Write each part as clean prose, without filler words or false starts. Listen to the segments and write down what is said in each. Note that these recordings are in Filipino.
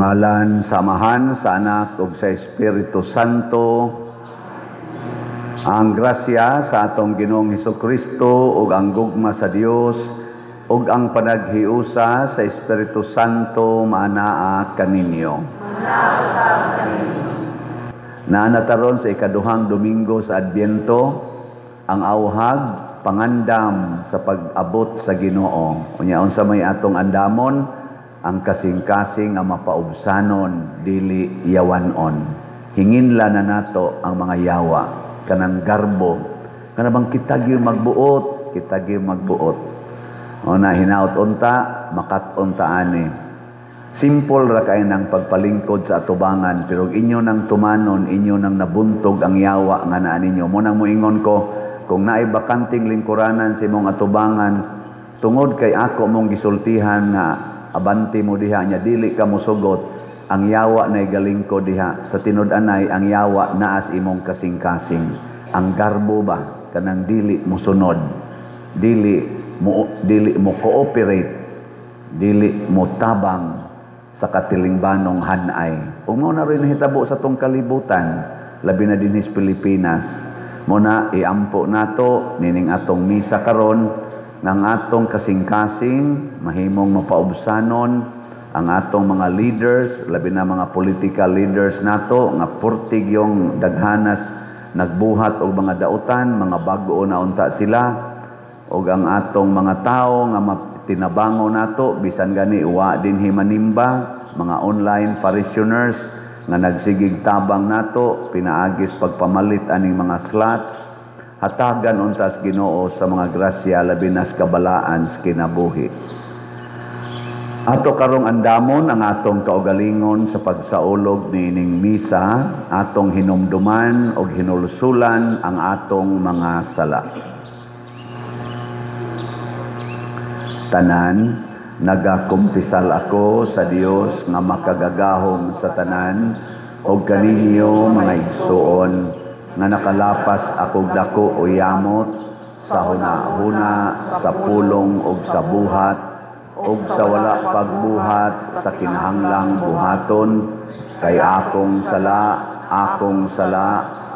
ngalan sa Amahan, sa Anak, ug sa Espiritu Santo. Ang grasya sa atong Ginoong Hesukristo ug ang gugma sa Dios ug ang panaghiusa sa Espiritu Santo maanaa kaninyo. Naanataron sa ikaduhang Domingo sa Adbyento ang awhag pangandam sa pag-abot sa Ginoo. Unya unsa may atong andamon? Ang kasing-kasing nga mapaubsanon dili yawanon. Hinginla na nato ang mga yawa kanang garbo. Kana bang kita gyud magbuot, kita gyud magbuot. Una hinaut unta, makat-unta ani. Simple ra kay nang pagpalingkod sa atubangan, pero inyo nang tumanon, inyo nang nabuntog ang yawa nga naa ninyo. Mo nang moingon ko, kung naay bakanting lingkuranan sa imong atubangan, tungod kay ako mong gisultihan na abanti mo diha nya dili ka mosugot, ang yawa nay galing ko diha sa tinud-anay, ang yawa naas imong kasing-kasing. Ang garbo ba kanang dili mo sunod, dili mo cooperate, dili mo tabang sa katilingbanong hanay. Ug mo na rin hitabo sa tong kalibutan, labi na dinhi sa Pilipinas. Mo na iampo nato nining atong misa karon ng atong kasing-kasing, mahimong mapaubsanon ang atong mga leaders, labi na mga political leaders nato, nga purtig yung daghanas, nagbuhat og mga dautan, mga bag-o na unta sila, og ang atong mga tao nga tinabango nato, bisan gani uwa din himanimba, mga online parishioners, nga nagsigig tabang nato, pinaagis pagpamalit aning mga slots, hatagan untas Ginoo sa mga grasya labi nas kabalaan sa kinabuhi. Ato karong andamon ang atong kaugalingon sa pagsaulog niining misa, atong hinumduman og hinulsulan ang atong mga sala. Tanan, nagakumpisal ako sa Dios nga makagagahom sa tanan og kaninyo mga igsuon, nga nakalapas akog dako o yamot sa huna-huna, sa pulong ug sa buhat, ug sa wala pagbuhat sa kinahanglang buhaton, kay akong sala,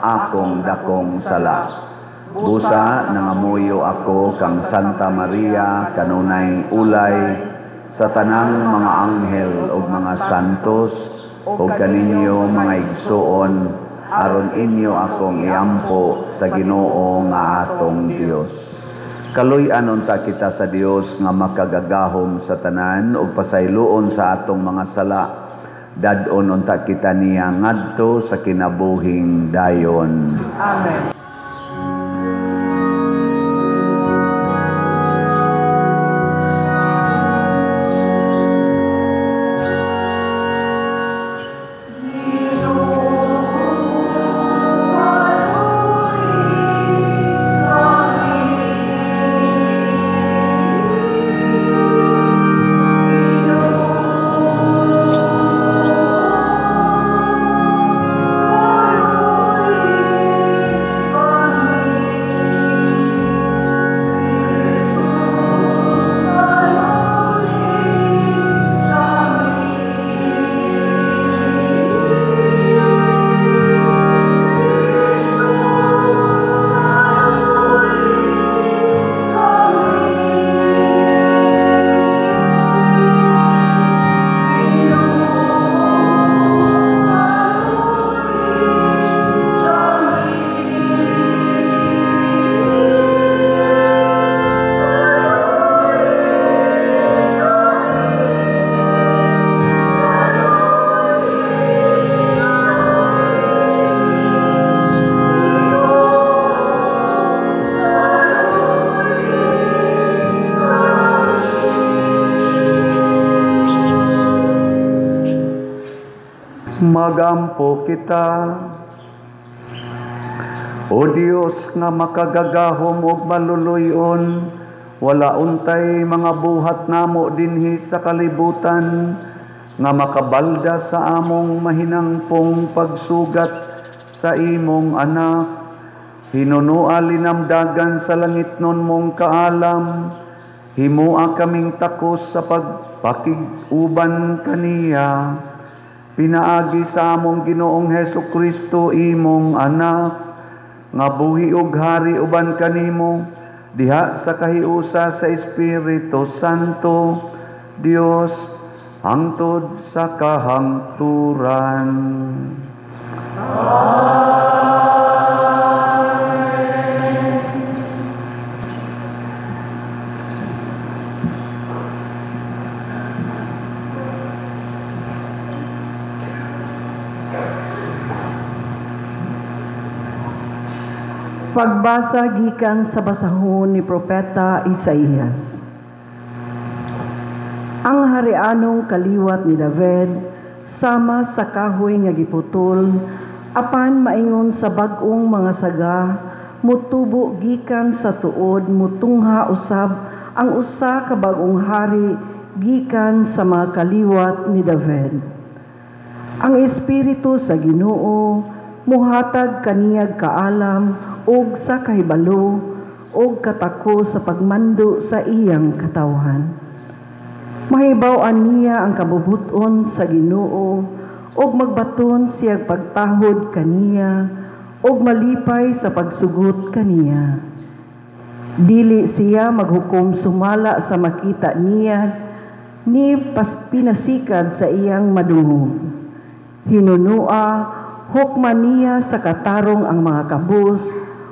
akong dakong sala. Busa nangamuyo ako kang Santa Maria kanunay ulay, sa tanang mga anghel ug mga santos, ug kaninyo mga igsuon, aron inyo akong iampo sa Ginoo nga atong Dios. Kaluy-an unta kita sa Dios nga makagagahom sa tanan ug pasayloon sa atong mga sala. Dad-on unta kita niya ngadto sa kinabuhing dayon. Amen. Magampo kita, O Dios nga makagagahom ug maluluyon, wala untay mga buhat namo dinhi sa kalibutan, nga makabalda sa among mahinangpong pagsugat sa imong anak. Hinunua linamdagan sa langitnon mong kaalam, himua kaming takos sa pagpakiguban kaniya. Pinaagi sa among Ginoong Hesus Kristo imong anak, nga buhi ug hari uban kanimo, diha sa kahiusa sa Espiritu Santo, Dios, hangtod sa kahangturan. Pagbasa gikan sa basahon ni Propeta Isaías. Ang harianong kaliwat ni David sama sa kahoy nga giputol, apan maingon sa bag-ong mga saga, mutubo gikan sa tuod, mutungha usab ang usa ka bag-ong hari gikan sa mga kaliwat ni David. Ang Espiritu sa Ginoo muhatag kaniyag kaalam ug sa kahibalo ug katako sa pagmando sa iyang katawhan. Mahibaw-an niya ang kabubuton sa Ginoo ug magbaton siyang pagtahod kaniya ug malipay sa pagsugot kaniya. Dili siya maghukom sumala sa makita niya ni pinasikad sa iyang madungog. Hinunua hukman niya sa katarong ang mga kabus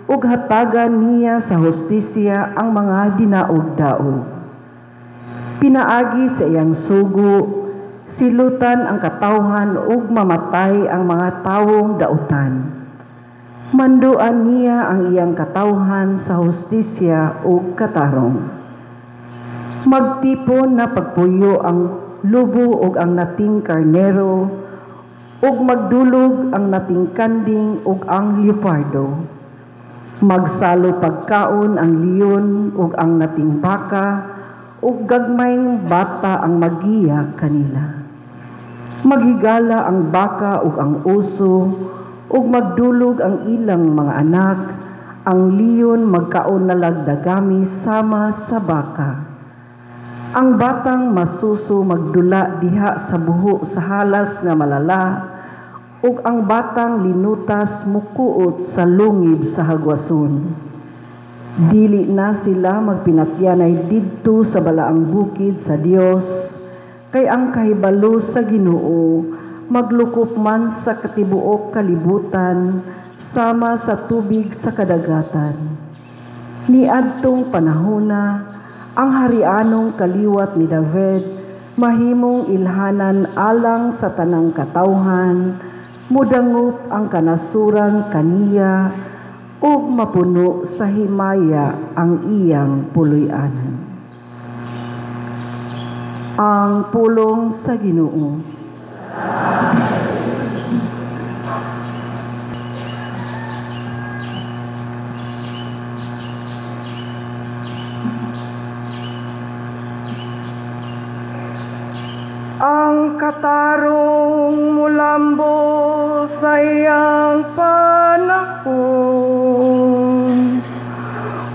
ug hatagan niya sa hustisya ang mga dinaog-daog. Pinaagi sa iyang sugo, silutan ang katawhan ug mamatay ang mga tawong dautan. Manduan niya ang iyang katawhan sa hustisya ug katarong. Magtipon na pagpuyo ang lubo ug ang nating karnero, ug magdulog ang nating kanding ug ang leopardo. Magsalo pagkaon ang leon ug ang nating baka, ug gagmayng bata ang magiya kanila. Maghigala ang baka ug ang uso, ug magdulog ang ilang mga anak, ang leon magkaon na lagdagami sama sa baka. Ang batang masuso magdula diha sa buho sa halas nga malala, ug ang batang linutas mukuot sa lungib sa hagwason. Dili na sila magpinatyanay didto sa balaang bukid sa Dios, kay ang kahibalo sa Ginoo maglukop man sa katibuok kalibutan sama sa tubig sa kadagatan. Niadtong panahona, ang harianong kaliwat ni David mahimong ilhanan alang sa tanang katawhan, mudangup ang kanasuran kaniya ug mapuno sa himaya ang iyang puloy-anan. Ang pulong sa Ginoo. Ang katarong mulambo sa iyang panahon,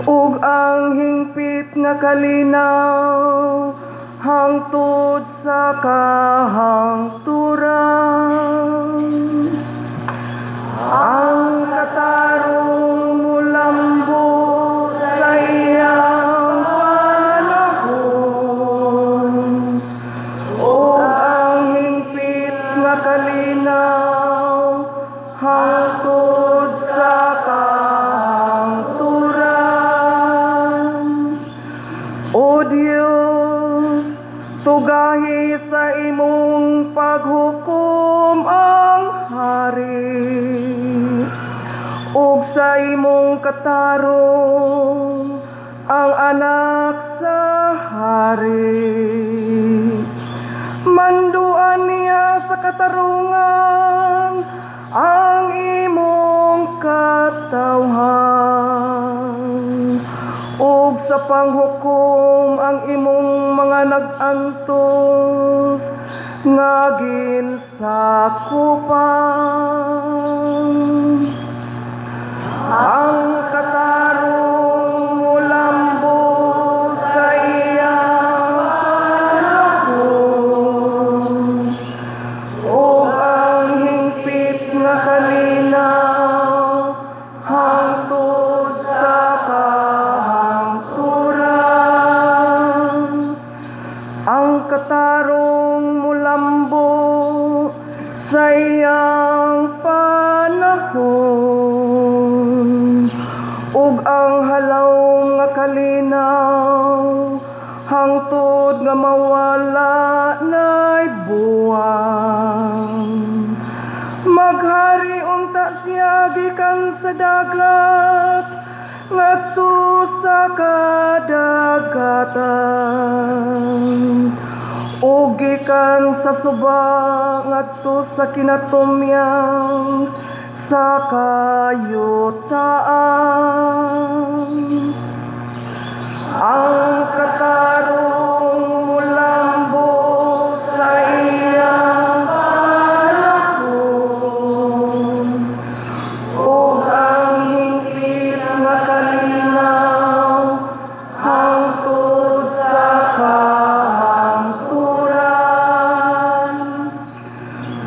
ug ang hingpit nga kalinaw hangtod sa kahangturan. Ang katarong mulambo sa iyang panahon, ug ang hingpit nga kalinaw hangtod sa kahangturan. O Dios, tugahi sa imong paghukom ang hari, ug sa imong katarong ang anak sa hari. Manduan niya sa katarungan ang imong katawhan, ug sa panghukom ang imong mga nag-antos nga ginsakupan. Ang katarong mulambo sa iyang panahon, ug kalinaw, hangtod nga mawala na'y buwang. Maghari unta siya gikan sa dagat, ngadto sa kadagatan. O gikan sa suba, ngadto sa kinatumyang sa kayutaan. Ang katarong mulambo sa iyang panahon, ug ang hingpit nga kalinaw hangtod sa kahangturan.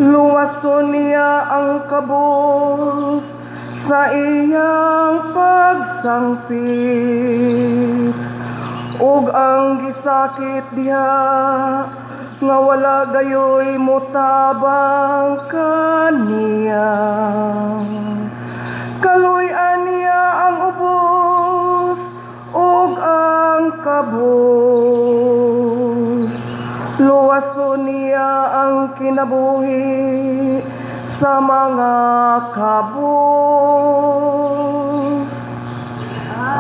Luwason niya ang kabos sa iyang pagsangpit, ug ang gisakit diha nga wala gayoy motabang kaniya. Kaluy-an niya ang ubos ug ang kabos. Luwason niya ang kinabuhi sa mga kabos.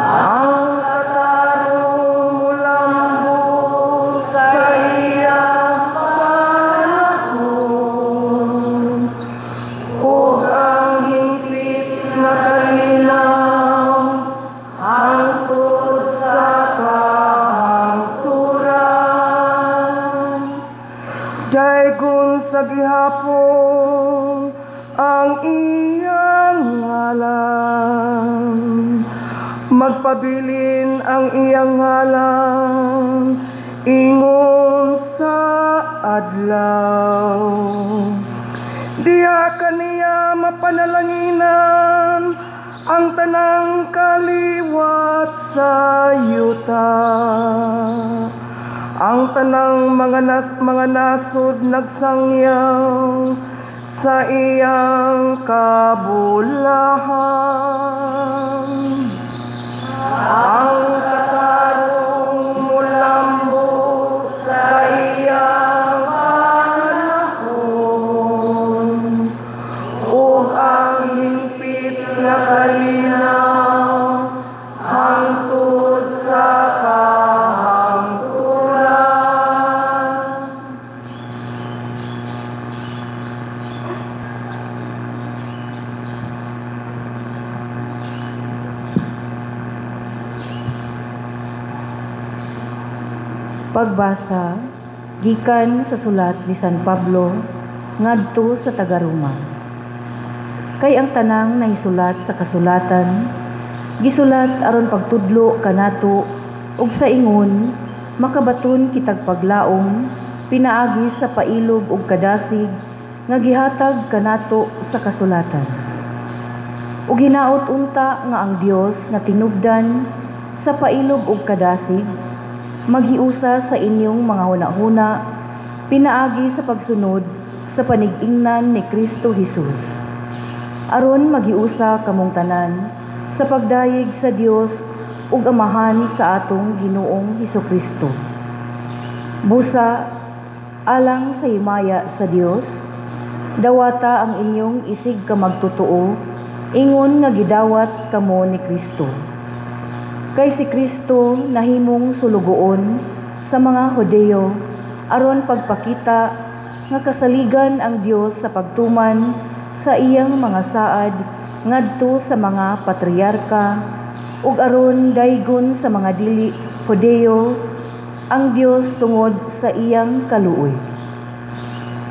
Ang katarong mulambo sa iyang panahon, ug ang hingpit na kalinaw hangtod sa kahangturan. Daygon sa gihapon ang iyang ngalan, magpabilin ang iyang ngalan ingon sa adlaw. Diha kaniya mapanalanginan ang tanang kaliwat sa yuta. Ang tanang mga nasod nagsangyaw sa iyang kabulahan. Ang katarong mulambo sa iyang panahon, ug ang hingpit na kalinaw hangtod sa kahangturan. Pagbasa gikan sa sulat ni San Pablo ngadto sa taga-Roma. Kay ang tanang nahisulat sa kasulatan gisulat aron pagtudlo kanato ug sa ingon makabaton kitag paglaom pinaagi sa pailog ug kadasig nga gihatag kanato sa kasulatan. Ug hinaot unta nga ang Dios nga tinubdan sa pailog ug kadasig maghiusa sa inyong mga hunahuna pinaagi sa pagsunod sa panig-ingnan ni Kristo Jesus. Aron maghiusa kamong tanan sa pagdayeg sa Dios ug Amahan sa atong Ginoong Hesukristo. Busa alang sa himaya sa Dios, dawata ang inyong isig ka magtotoo ingon nga gidawat kamo ni Kristo. Kay si Kristo nahimong sulugoon sa mga Hudeyo aron pagpakita nga kasaligan ang Dios sa pagtuman sa iyang mga saad ngadto sa mga patriarka ug aron daygon sa mga dili Hudeyo ang Dios tungod sa iyang kaluoy.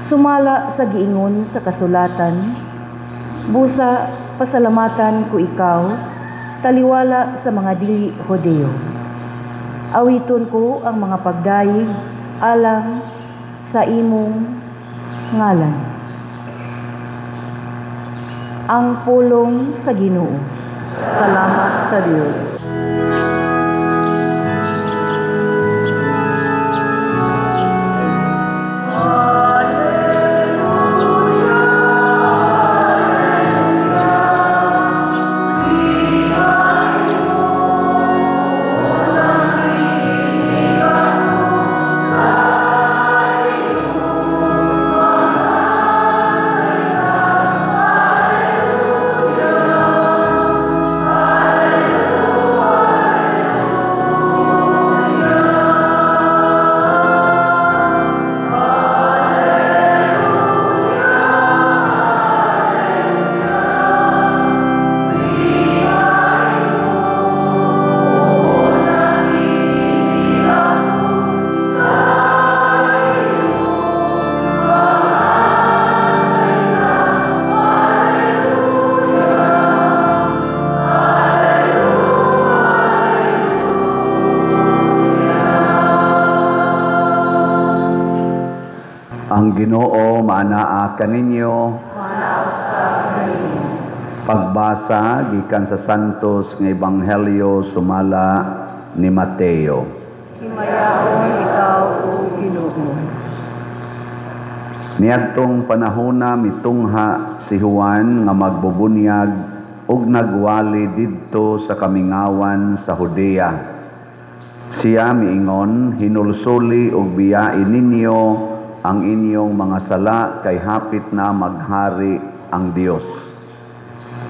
Sumala sa giingon sa kasulatan, busa pasalamatan ko ikaw taliwala sa mga dili Hudeyo. Awiton ko ang mga pagdayeg alang sa imong ngalan. Ang pulong sa Ginoo. Salamat sa Dios. Ang Ginoo maanaa kaninyo. Pagbasa gikan sa Santos nga Ebanghelyo sumala ni Mateo. Himayaon ikaw, O Ginoo. Niadtong panahona mitungha si Juan nga magbubunyag ug nagwali didto sa kamingawan sa Judea. Siya miingon, hinulsuli ug biyain ninyo ang inyong mga sala kay hapit na maghari ang Dios.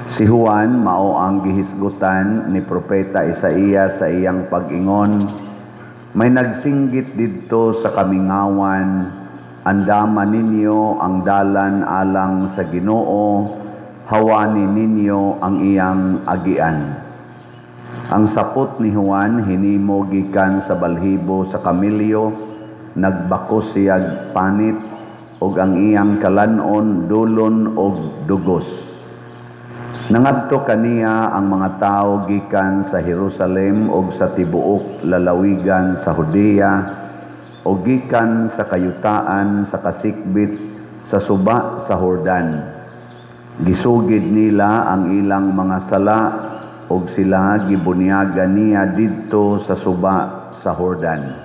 Si Juan mao ang gihisgutan ni Propeta Isaías sa iyang pag-ingon, may nagsinggit didto sa kamingawan, andaman ninyo ang dalan alang sa Ginoo, hawani ninyo ang iyang agian. Ang sapot ni Juan hinimo gikan sa balhibo sa kamilyo, nagbakos siyag panit, ug ang iyang kalanon dulon og dugos. Nangadto kaniya ang mga tao gikan sa Jerusalem ug sa tibuok lalawigan sa Judea ug gikan sa kayutaan sa kasikbit sa suba sa Jordan. Gisugid nila ang ilang mga sala ug sila gibunyagan niya didto sa suba sa Jordan.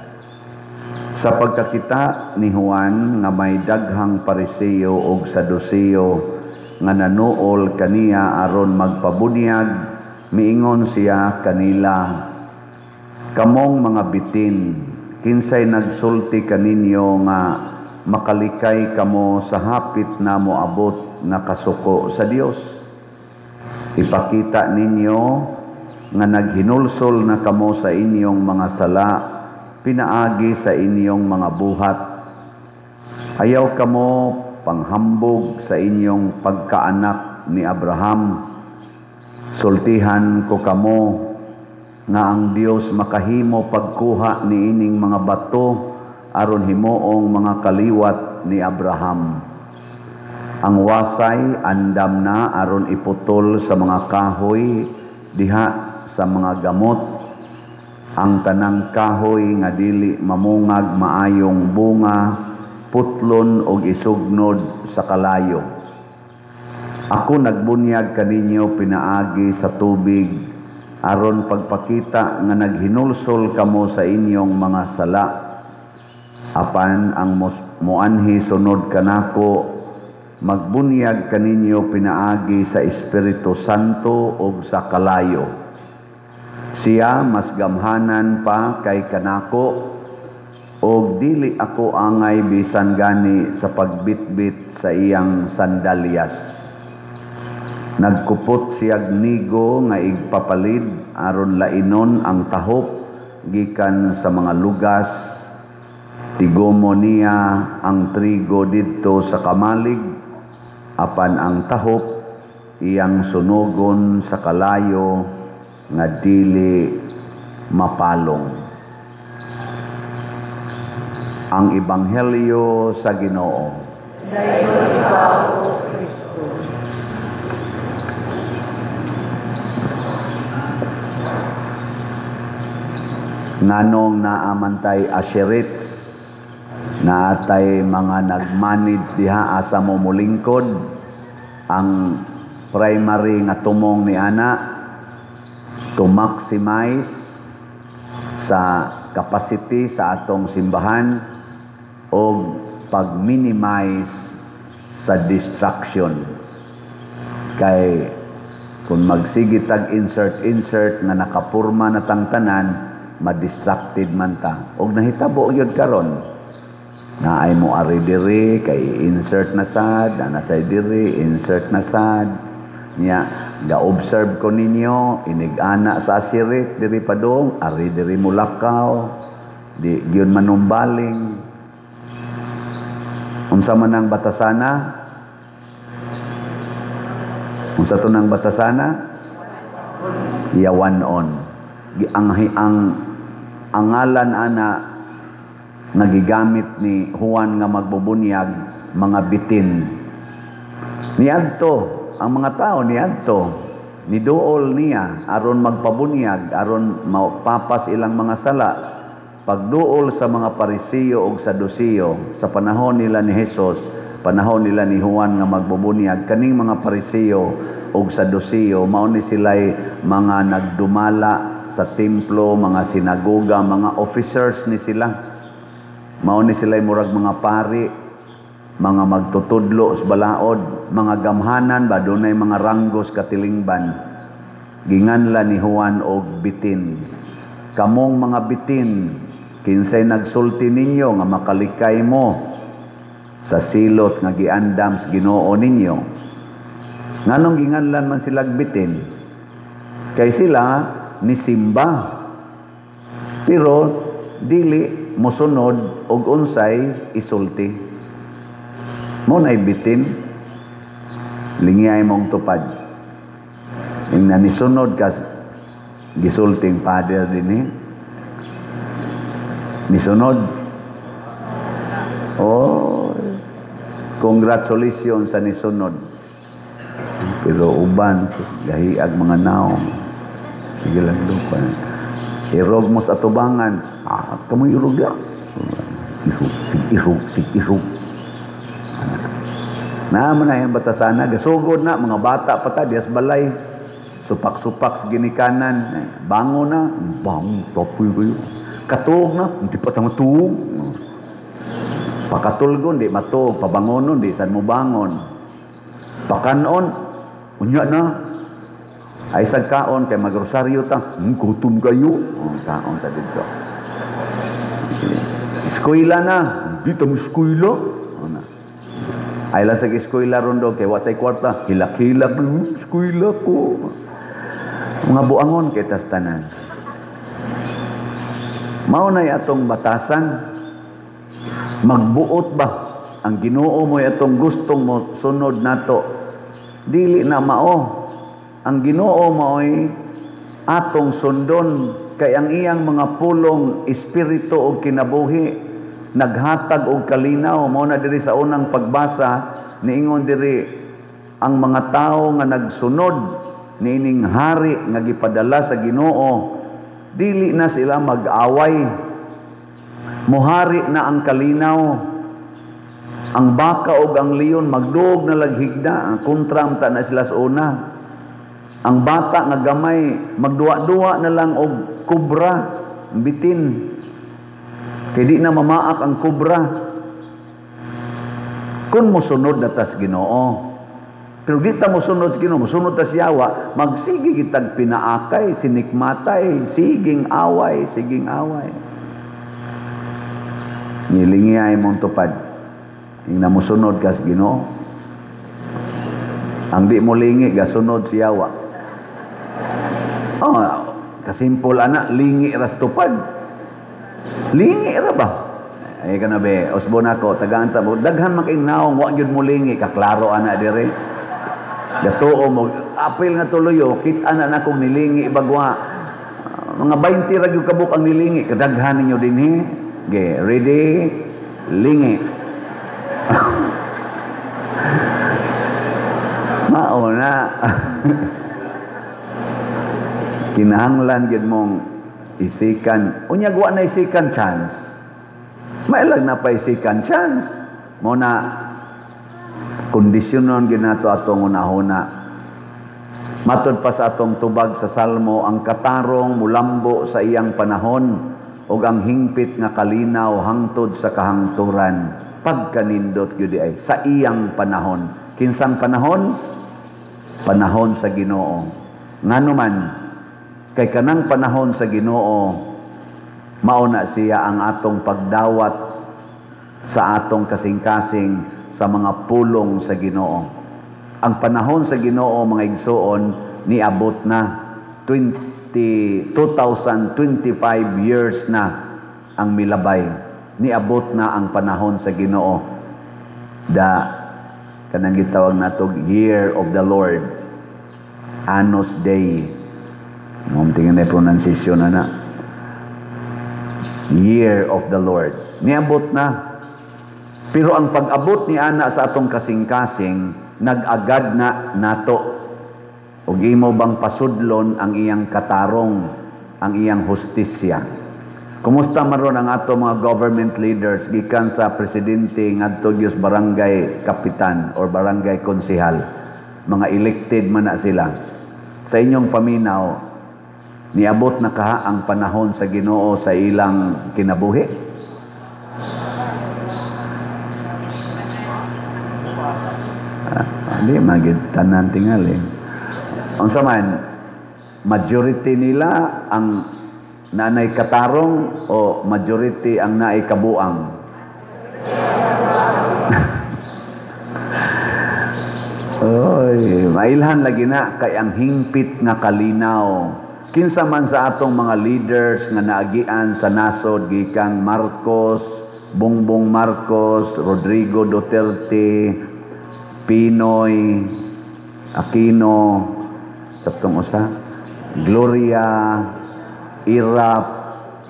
Sa pagkakita ni Juan nga may daghang Pariseo ug Saduceo nga nanuol kaniya aron magpabunyag, miingon siya kanila, kamong mga bitin, kinsay nagsulti kaninyo nga makalikay kamo sa hapit na moabot na kasuko sa Dios? Ipakita ninyo nga naghinulsol na kamo sa inyong mga sala, pinaagi sa inyong mga buhat. Ayaw kamo panghambog sa inyong pagkaanak ni Abraham. Sultihan ko kamo nga ang Dios makahimo pagkuha ni ining mga bato aron himuong mga kaliwat ni Abraham. Ang wasay andam na aron iputol sa mga kahoy diha sa mga gamot. Ang tanang kahoy nga dili mamungag maayong bunga, putlon og isugnod sa kalayo. Ako nagbunyag kaninyo pinaagi sa tubig aron pagpakita nga naghinulsol kamo sa inyong mga sala. Apan ang muanhi sunod kanako, magbunyag kaninyo pinaagi sa Espiritu Santo ug sa kalayo. Siya mas gamhanan pa kay kanako, og dili ako angay bisan gani sa pagbitbit sa iyang sandalyas. Nagkupot siyag nigo nga igpapalid aron lainon ang tahop gikan sa mga lugas. Tigomo niya ang trigo didto sa kamalig, apan ang tahop iyang sunugon sa kalayo nga dili mapalong. Ang Ebanghelyo sa Ginoo. Dayon ikaw, O Kristo. Nganong naamantay Asherits, naatay mga nagmanage diha asa mo mulingkod, ang primary nga tumong ni ana to maximize sa capacity sa atong simbahan o pag-minimize sa distraction. Kay kung magsige tag insert nga nakapurma na tangtanan, ma-distracted man ta. Og nahitabo yun karon. Naay mo ari diri kay insert na sad, anasay diri insert na sad. Nya ga-observe ko ninyo inig-ana sa asirit diri padong, ari diri mulakaw, di gyud manumbaling. Unsa man ang batasana? Unsa to nang batasana? Yawan on. Ang ngalan ana nagigamit ni Juan nga magbubunyag mga bitin. Niadto ang mga tao niadto niduol niya aron magpabunyag aron mapapas ilang mga sala pagduol sa mga Parisiyo ug Sadusiyo sa panahon nila ni Hesus, panahon nila ni Juan nga magbubunyag, kaning mga Parisiyo ug Sadusiyo mao ni sila'y mga nagdumala sa templo, mga sinagoga, mga officers ni sila. Mao ni sila'y murag mga pari, mga magtutudlo sa balaod, mga gamhanan ba dunay mga ranggos katilingban. Ginganla ni Juan og bitin. Kamong mga bitin, kinsay nagsulti ninyo nga makalikay mo sa silot nga giandam sa Ginoo ninyo. Nganong ginganlan man sila bitin? Kay sila ni simba. Pero dili mosunod og unsay isulti. Mo nay bitin, lingiyay mong tupad. Ing nanisunod ka gisulting father dinhi. Nisunod. Oh, congratulations sa nisunod. Pero uban gahiag mga naong. Sige lang lupa. Irog mo sa tubangan. Kamoy irog ya. Sig irog. Naman na yung batasana. Gasugod na. Mga bata pa ta. Dias balay. Supak-supak sa ginikanan. Bango na. Bango. Topoy kayo. Katuog na. Hindi pa ta matuog. Pakatulgon. Di matuog. Pabangonon. Di saan mo bangon. Pakanon. Unya na. Ay sagkaon kay magrosaryo ta. Gutom kayo. Kaon ta dito. Eskwela na. Di ta mo eskwela. Ay lang sa eskwela rondo kay watay kwarta. Hilak-hilak na eskwela ko. Mga buangon kay tas tanan. Mao na atong batasan. Magbuot ba ang Ginoo mo atong gustong mo sunod nato. Dili na mao. Ang Ginoo mao'y atong sundon kay ang iyang mga pulong espiritu o kinabuhi naghatag og kalinaw. Mao na diri sa unang pagbasa niingon diri ang mga tao nga nagsunod niining hari nga gipadala sa Ginoo dili na sila mag-away. Muhari na ang kalinaw. Ang baka ug ang leon magduog na laghigda. Kontram ta na sila sa una. Ang bata nga gamay magduwa-duwa na lang og kubra, bitin. Kay di na mamaak ang kubra. Kung mosunod na tas Ginoo. Pero di ta mosunod sa Ginoo, mosunod ta siyawa, magsige kitag pinaakay, sinikmatay, siging away, siging away. Nilingiyay mong tupad. Ing na mosunod ka sa Ginoo. Ang di mo lingi, gasunod siyawa. Oh, kasimpol ana, lingi ras tupad. Lingi ra ba? Ay ka na be, usbon ako, tagaan ta mo. Daghan man kayong naong, wa gyud mo lingi, kaklaro ana dire. Gatuo mo, apil nga tuloyo, kita na akong nilingi bagwa. Mga 20 ra gyud kabuk ang nilingi, kadaghan ninyo dinhi. Okay, ready? Lingi. Mauna. Kinahanglan gyud mong isikan. Unya wa na isikan chance. Mailag na pa isikan chance. Mo na kondisyonon gyud nato atong unahuna. Matud pa sa atong tubag sa Salmo, ang katarong mulambo sa iyang panahon ug ang hingpit nga kalinaw hangtod sa kahangturan. Pagkanindot gyud ay sa iyang panahon. Kinsang panahon? Panahon sa Ginoo. Ngano man kay kanang panahon sa Ginoo mao na siya ang atong pagdawat sa atong kasing-kasing sa mga pulong sa Ginoo. Ang panahon sa Ginoo mga igsoon niabot na 2025 years na ang milabay. Niabot na ang panahon sa Ginoo. Kanang gitawag nato Year of the Lord. Anos Dei. Tingnan na pronunciation na. Year of the Lord. Niabot na. Pero ang pag-abot ni ana sa atong kasing-kasing, nag-agad na nato. Ug imo bang pasudlon ang iyang katarong, ang iyang hustisya. Kumusta maron ang ato mga government leaders gikan sa presidente ngadto gyud barangay kapitan or barangay konsehal, mga elected man na sila. Sa inyong paminaw, niabot na kaha ang panahon sa Ginoo sa ilang kinabuhi? Hindi magid tanan tingali. Unsa man, majority nila ang nanay katarong o majority ang naay kabuang? Oy, mailhan lagi na kay ang hingpit nga kalinaw. Kinsa man sa atong mga leaders nga naagian sa nasod gikan Marcos, Bongbong Marcos, Rodrigo Duterte, Pinoy, Aquino, sabtong usa, Gloria, Irap,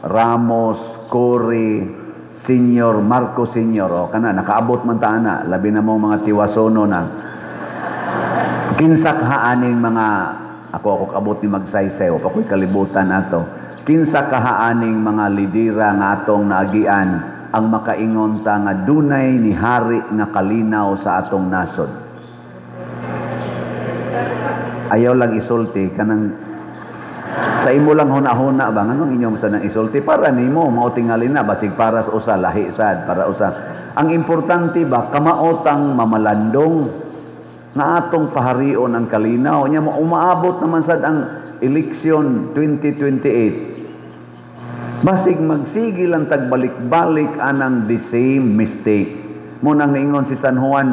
Ramos, Cory, Senior, Marcos Senior, o kana nakaabot man ta ana, labi na mo mga tiwasono na. Kinsa kahaaning mga ako kabot ni magsaysay o ako'y kalibutan ato. Kinsa kahaaning mga lidera nga atong naagian ang makaingon ta nga dunay ni hari nga kalinaw sa atong nasod. Ayaw lang isulti kanang sa imo lang huna-huna ba nganong inyong sa nang isulti para nimo mao tingali na basig para sa usa lahi sad para usa. Ang importante ba kamaotang mamalandong nga atong paharion ang kalinaw nya umaabot naman sad ang eleksyon 2028. Basig magsigil ang tagbalik-balik anang the same mistake. Mo nang niingon si San Juan,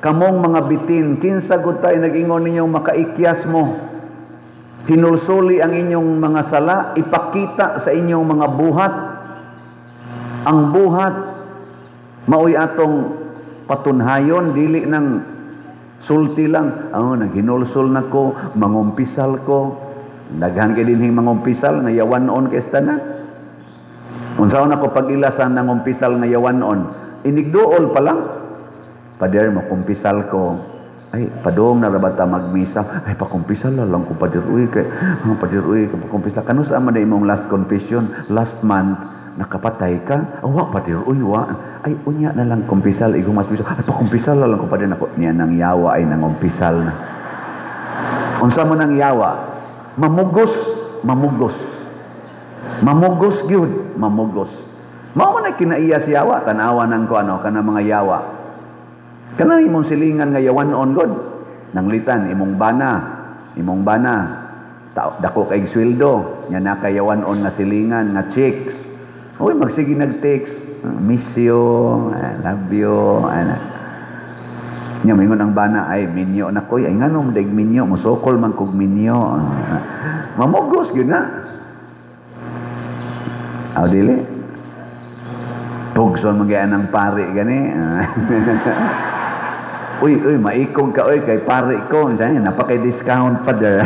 kamong mga bitin, kinsa gud tay nag-ingon ninyong makaikyas mo. Hinulsuli ang inyong mga sala, ipakita sa inyong mga buhat. Ang buhat maoy atong patunhayon dili nang sulti lang. Naghinulsol na ko, mangumpisal ko. Daghan kay dinhing mangumpisal nga yawanon kay tanan. Unsaon ako pag-ilasan ng umpisal nga yawanon? Inigduol pa lang. Pader mo kumpisal ko. Ay, padong narabata magmisa. Ay, pakumpisal lang ko pader uy kay pader uy pakumpisal. Kano sa man imong last confession last month nakapatay ka? Wa pader uy wa. Ay, unya na lang kumpisal igong mas bisa. Ay, pakumpisal lang ko pader nako niya nang yawa ay nang umpisal na. Unsa mo nang yawa? Mamugos, mamugos. Mamugos gyud, mamugos. Mao man kinaiya si yawa tanawa nang ko kana mga yawa. Kana imong silingan nga yawanon god. Nanglitan imong bana. Dako kay sweldo, nya nakayawanon nga silingan nga chicks. Oy magsige nag-text, miss you, I love you, ana. Nya mingon ang bana ay minyo na koy ay nganom daig minyo musokol man kog minyo. Mamugos gyud na. Aw dili. Pugson magyaan ng pare gani. Uy, maikog ka oy kay pare ko. Diyan napakay discount father.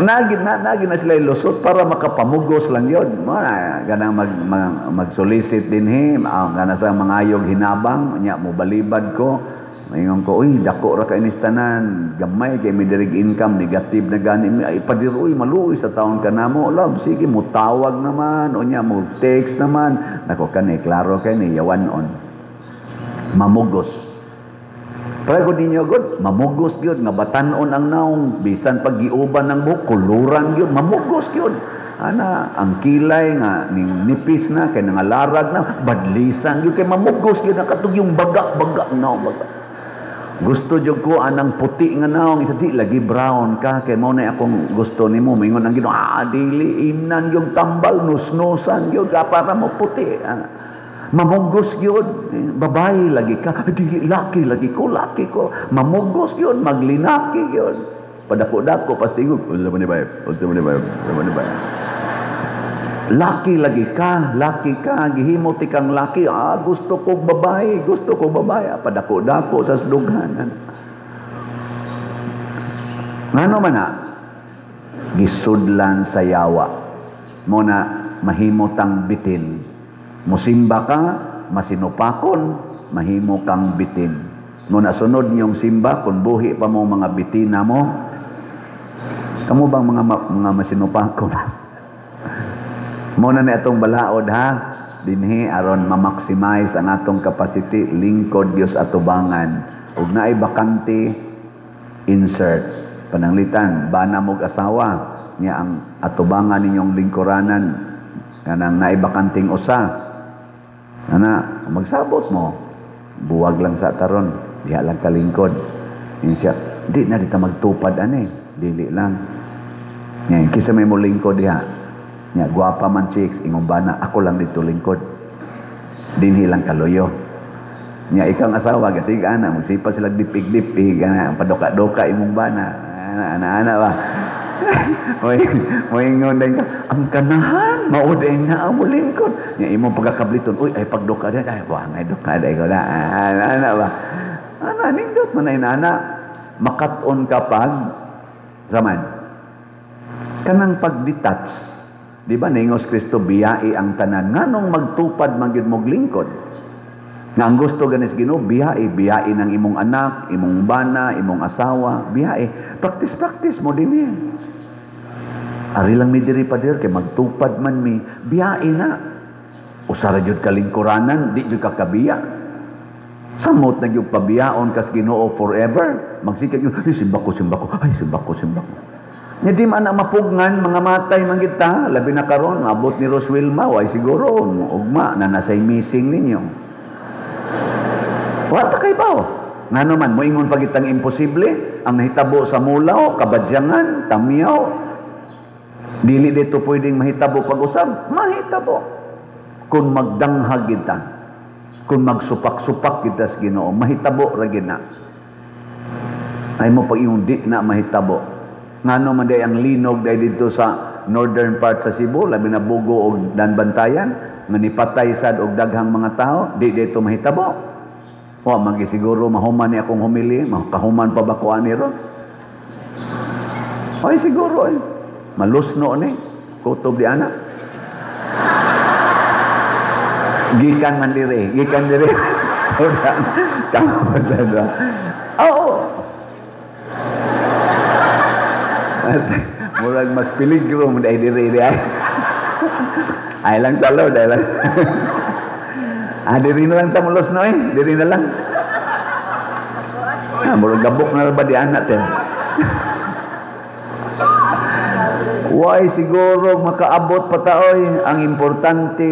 Nagin na sila lusot para makapamugos lang yun. Ganang mag-solicit din him. Gana sa mga ayog hinabang. Nya mo balibad ko. Mayingon ko, uy, dako ra ka inistanan. Gamay kay may direct income. Negative na gani. Ay, padir, uy, maluoy sa taon ka na mo. Love, sige, mo tawag naman. O nya, mo text naman. Nako ka ni, klaro ka ni, yawanon. Mamugos. Pero ninyo god, mamugos gyud nga batanon ang naong bisan pag-giuban ng buhok, kuluran gyud, mamugos gyud. Ana, ang kilay nga ning nipis na kay nangalarag na, badlisan gyud kay mamugos gyud nakatug yung baga naong baga. Gusto jud ko anang puti nga naong isa di lagi brown ka kay mao na akong gusto nimo mingon ang Ginoo dili inan yung tambal nusnusan gyud para mo puti. Mamugos yun, babae lagi ka, di laki lagi ko, mamugos yun, maglinaki yun. Padako-dako, pastingog, ulta mo ni bayo. Laki lagi ka, gihimo ti kang laki, gusto ko babae, padako-dako sa sudughanan. Ngano man na, gisudlan sa yawa, muna mahimotang bitin. Musimba ka, masinupakon, mahimo kang bitin. Nung nasunod niyong simba, kung buhi pa mo mga bitina mo, Kamo bang mga masinupakon? Muna na itong balaod ha, dinhi aron ma-maximize ang atong capacity, lingkod Dios atubangan. Ug naay bakante, insert. Pananglitan, bana mog asawa, niya ang atubangan ninyong lingkuranan, kanang naay bakanting usa. Ana, magsabot mo. Buwag lang sa taron, diha lang kalingkod. Yun siya, di na dita magtupad ani, dili lang. Ngayon, kisa may mo lingkod diha. Nya guwapa man chicks, ingong bana, ako lang dito lingkod. Dinhi lang kaloyo. Nya ikang asawa kasi ana magsipa sila dipig-dipig ana padoka-doka imong bana. Ana ba. Moy ingon din ka, ang kanahan mauday na amo lingkod. Nya imong pagkakabliton, uy ay pagdoka dia ay wangay doka day ko na. Ana ba. Ana nindot man ay ana makat-on kapag zaman. Kanang pag-detach. Di ba ningos Kristo biyai ang tanan nganong magtupad man gyud mog lingkod. Nga ang gusto ganis Ginoo biyai ng imong anak, imong bana, imong asawa, biyai. Practice mo dinhi. Ari lang mi diri pa kay magtupad man mi, biyai na. Usara jud kalingkuranan, di jud ka kabiya. Samot na gyud pabiyaon kas Ginoo forever. Magsikag gyud, simba ko. Ay simba ko. Nya di man na mapugngan mga matay man kita, labi na karon maabot ni Roswilma, way siguro ugma na nasay missing ninyo. Wata kay bao. Ngano man moingon pagitang imposible ang nahitabo sa mulaw, kabadyangan, tamyaw. Dili dito pwedeng mahitabo pag-usab, mahitabo. Kung magdanghag kita, kung magsupak-supak kita sa Ginoo, mahitabo ra gid na. Ay mo pag yung di na mahitabo. Ngano man day ang linog day dito sa northern part sa Cebu, labi na Bugo o Danbantayan, nga nipatay sad og daghang mga tao, di dito mahitabo. Wa magisiguro mahuman ni akong humili, makahuman pa ba ko ani ron? Ay siguro ay malusno ni kutob di ana. Gikan man dire. Tama ba sa do? Oo. Murag mas peligro mo dahil diri ay. Ay lang salo dahil lang. Diri na lang tamulos no diri na lang. Murag gabok na ba di anak ten. Why siguro makaabot pa taoy, ang importante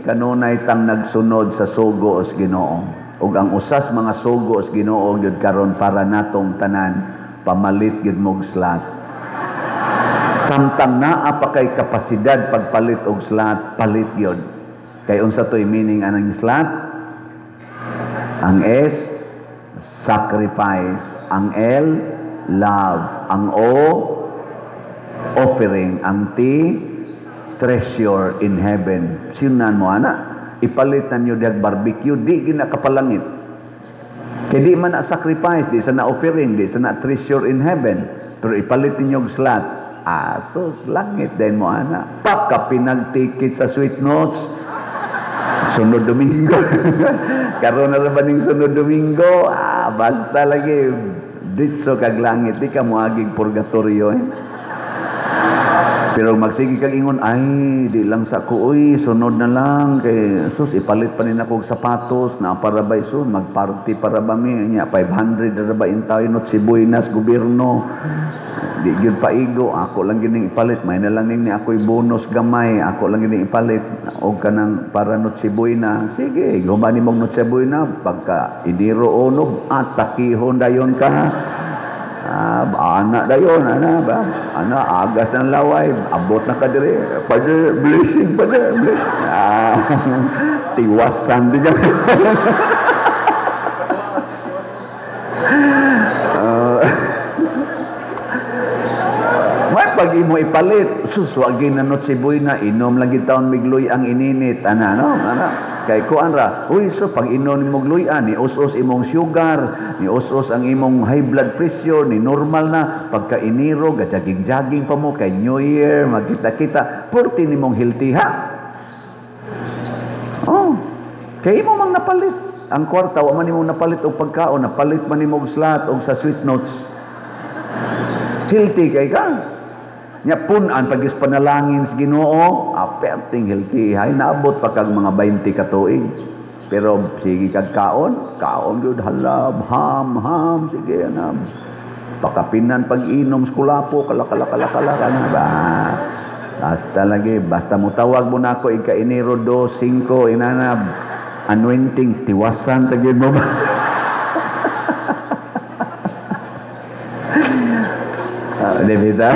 kanunay tang nagsunod sa sugo os Ginoo. Ug ang usas mga sugo os Ginoo gyud karon para natong tanan pamalit gyud mog slat. Samtang naa pa kay kapasidad pagpalit og slat, palit gyud. Kay unsa toy meaning anang slat? Ang S, sacrifice. Ang L, love. Ang O, offering. Ang T, treasure in heaven. Sinan mo ana? Ipalit na nyo diag barbecue, di ginakapalangit. Kay di man na sacrifice, di sa na offering, di sa na treasure in heaven. Pero ipalit ninyo og slat. Sos, langit din mo, ana. Pagka pinagtikit sa sweet notes, sunod Domingo. Karoon na ba ning sunod Domingo? Basta lagi, ditso kag langit, di ka muagig purgatorio. Pero magsige kag ingon, ay, di lang sa ko, uy, sunod na lang. Kay, sus, ipalit pa rin ako sapatos, na para ba iso, magparty para ba mi, 500 na ba intaw, Noche Buenas, gobyerno. Di gyud paigo, ako lang gining ipalit, may na lang ning ako'y bonus gamay, ako lang gining ipalit, og kanang para Noche Buena. Sige, gumani mong Noche Buena, pagka idiro onog, takihon dayon ka. Anak dayon, ana ba? Ana agas ng laway, abot na ka dire. Father, blessing, Father, blessing. Tiwasan di dyan. Pag imo ipalit, suswagi na Noche Buena, inom lagi taon migluy ang ininit. Ana, no? Ana. Kay kuan ra, uy, so pag inom mo gluyan, ni us-us imong sugar, ni us-us ang imong high blood pressure, ni normal na. Pagka iniro, gajaging-jaging pa mo, kay New Year, magkita-kita, purti ni mong healthy, ha? Oh, kay imo mang napalit. Ang kwarta, wa man imong napalit og pagkaon, napalit man imong slat og sa sweet notes. Healthy kay ka. Nya punan pagis panalangin sa Ginoo, aperting healthy hay naabot pa kag mga 20 ka tuig. Pero sige kag kaon gyud halab ham sige anam. Pakapinan pag-inom skulapo kala kana ba. Basta mo tawag mo na ako ika Enero 2, 5 inanab anointing tiwasan tagid mo ba. Debita.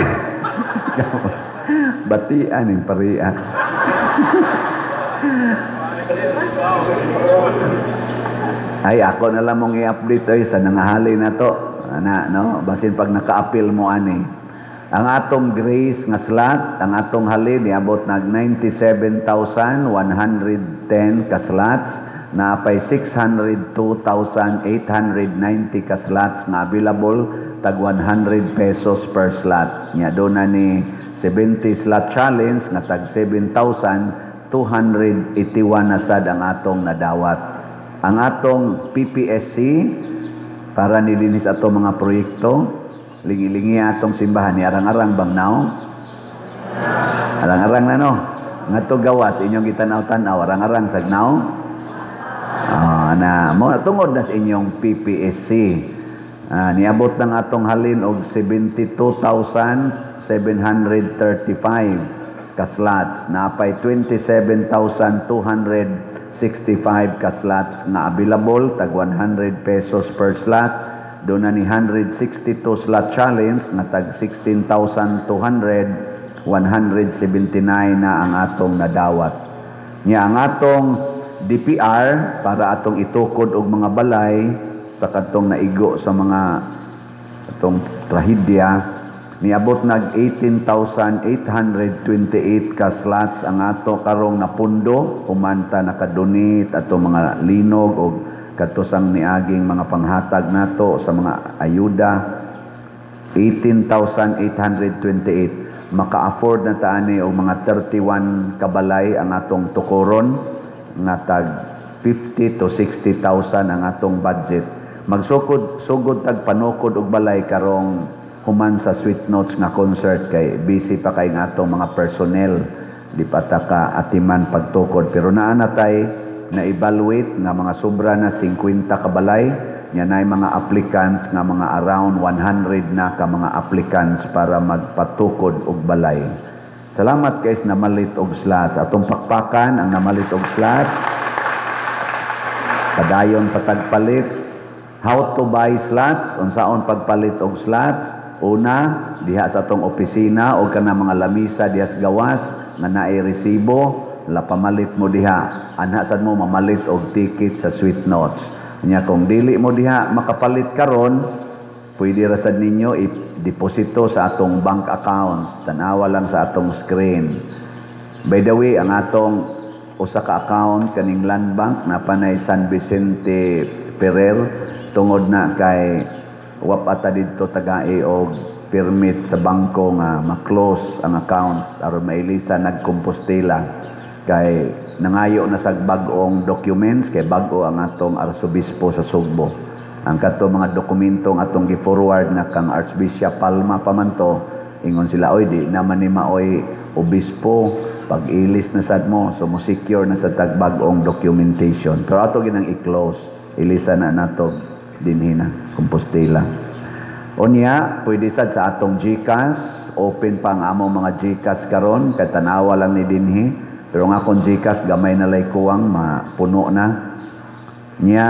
Batian yung parian. Ay, ako na lang mong i-update ay sa nangahali na to. No? Basin pag naka-appeal mo ani. Ang atong grace nga slot, ang atong halin, iabot nag 97,110 ka slots, na pay 602,890 ka slots na available, tag 100 pesos per slot. Nya doon na ni 70 slot challenge nga tag 7,281 na sad ang atong nadawat. Ang atong PPSC para nilinis ato mga proyekto, lingi-lingi atong simbahan ni arang-arang bang now? Arang-arang na no. Ngadto gawas inyong gitanaw-tanaw arang-arang sag now. Na mo tungod na sa inyong PPSC. Niabot ng atong halin og 72,735 ka slots, napay 27,265 ka slots na available, tag 100 pesos per slot. Doon na ni 162 slot challenge na tag 16,200, 179 na ang atong nadawat. Nya ang atong DPR para atong itukod og mga balay sa katong naigo sa mga atong trahedya, niabot nag 18,828 ka slots ang ato karong napundo humanta nakadonate ato mga linog og katusang niaging mga panghatag nato sa mga ayuda. 18,828 maka-afford na taani og mga 31 kabalay ang atong tukoron nga tag 50 to 60,000 ang atong budget. Magsugod tag panukod og balay karong human sa Sweet Notes nga concert kay busy pa kay nga atong mga personnel, di pa ta ka atiman pagtukod, pero naa na tay na evaluate nga mga sobra na 50 ka balay, nya nay mga applicants nga mga around 100 na ka mga applicants para magpatukod og balay. Salamat guys na malit og slots. Atong pakpakan ang namalit og slots. Padayon patagpalit. How to buy slots? Unsaon pagpalit og slots? Una, diha sa atong opisina o kana mga lamisa diha sa gawas nga naay resibo, pamalit mo diha. Anha sad mo mamalit og ticket sa Sweet Notes. Nya kung dili mo diha makapalit karon, pwede ra sad ninyo i-deposito sa atong bank accounts. Tanawa lang sa atong screen. By the way, ang atong usa ka account kaning Land Bank na panay San Vicente Ferrer, tungod na kay wapata didto tagai og permit sa bangko nga ma-close ang account aron mailisa nagkompostela kay nangayo na sa bag-ong documents kay bag-o ang atong arsobispo sa Sugbo. Ang kato mga dokumentong atong gi-forward na kang Archbishop Palma pamanto, ingon sila, oy di naman ni maoy obispo, pag-ilis na sad mo, so mo secure na sa tagbag-ong documentation. Pero ato ginang i-close, ilisa na nato dinhina, Compostela. Unya, pwede sad sa atong GCash, open pa ang among mga GCash karon, kay tanawa lang ni dinhi, pero nga akong GCash gamay na lay kuwang mapuno na. Nya,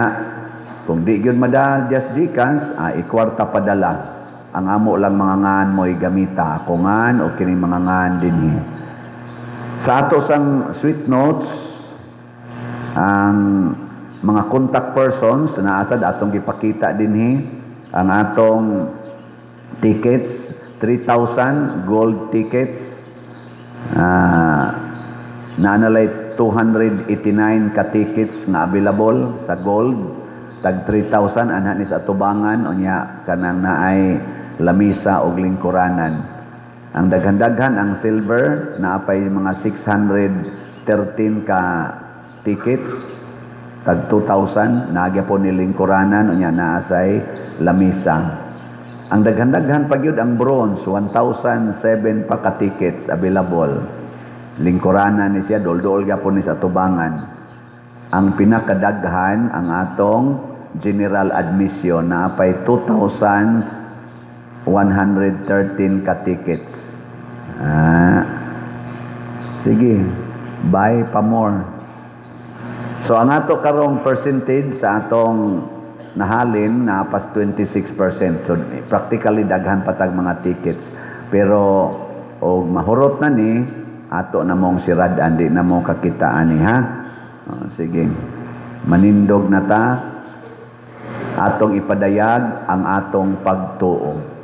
kung di gyud madal just GCash, ikwarta padala. Ang amo lang mga ngan mo'y gamita. Ako ngan o kining mga ngan dinhi. Sa ato sang Sweet Notes, ang mga contact persons na asad atong gipakita dinhi, ang atong tickets, 3,000 gold tickets, naanalay 289 ka tickets na available sa gold, tag 3,000 anha ni sa atubangan unya kanang naay lamisa og lingkuranan. Ang daghan-daghan ang silver naapay mga 613 ka tickets, tag 2,000 nagyapon ni lingkuranan unya naasay lamisa. Ang daghan-daghan pa gyud ang bronze, 1,007 pa ka tickets available. Lingkuranan ni siya, dol-dol gyapon ni sa tubangan. Ang pinakadaghan ang atong general admission na apay 2,113 ka tickets. Sige, buy pa more. So ang ato karong percentage sa atong nahalin na pas 26%. So practically daghan patag mga tickets. Pero og mahurot na ni ato na mong siradan, di na mo kakitaan ni ha. Sige. Manindog na ta. Atong ipadayag ang atong pagtuo.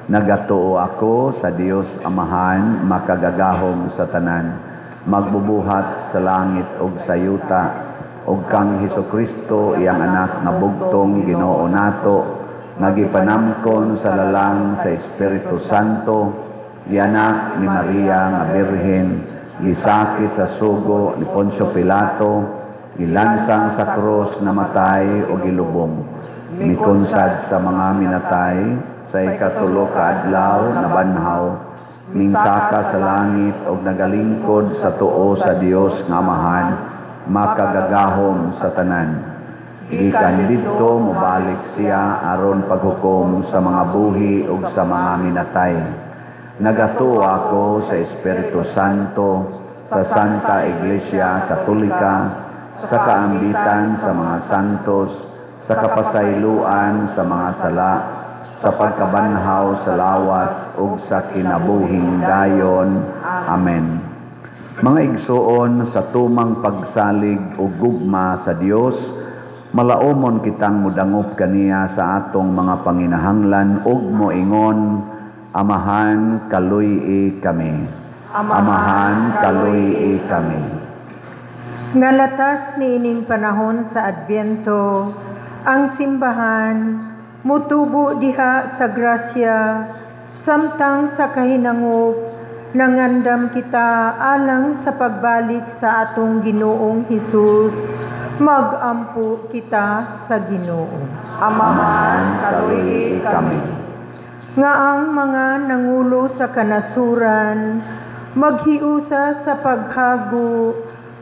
Nagatuo ako sa Dios Amahan, makagagahom sa tanan, magbubuhat sa langit ug sa yuta, ug kang Hesukristo iyang anak nga bugtong Ginoo nato, nagipanamkon sa lalang sa Espiritu Santo, gianak ni Maria nga Birhen, gisakit sa sugo ni Poncio Pilato, gilansang sa krus namatay o gilubong, mikonsad sa mga minatay, sa ikatulo ka adlaw na banhaw, mingsaka sa langit og nagalingkod sa tuo sa Dios nga Amahan, makagagahom sa tanan. Gikan didto mobalik siya aron paghukom sa mga buhi ug sa mga minatay. Nagatuo ako sa Espiritu Santo, sa Santa Iglesia Katolika, sa kaambitan sa mga santos, sa kapasayloan sa mga sala, sa pagkabanhaw sa lawas ug sa kinabuhing dayon. Amen. Mga igsuon, sa tumang pagsalig ug gugma sa Dios, malaumon kitang mudangop kaniya sa atong mga panginahanglan ug moingon, Amahan, kaluy-i kami. Amahan, kaluy-i kami. Ngalatas niining panahon sa Adbyento, ang simbahan mutubo diha sa grasya, samtang sa kahinangop, nangandam kita alang sa pagbalik sa atong Ginoong Hesus, magampo kita sa Ginoo. Amahan, kaluy-i kami. Nga ang mga nangulo sa kanasuran, maghiusa sa paghago,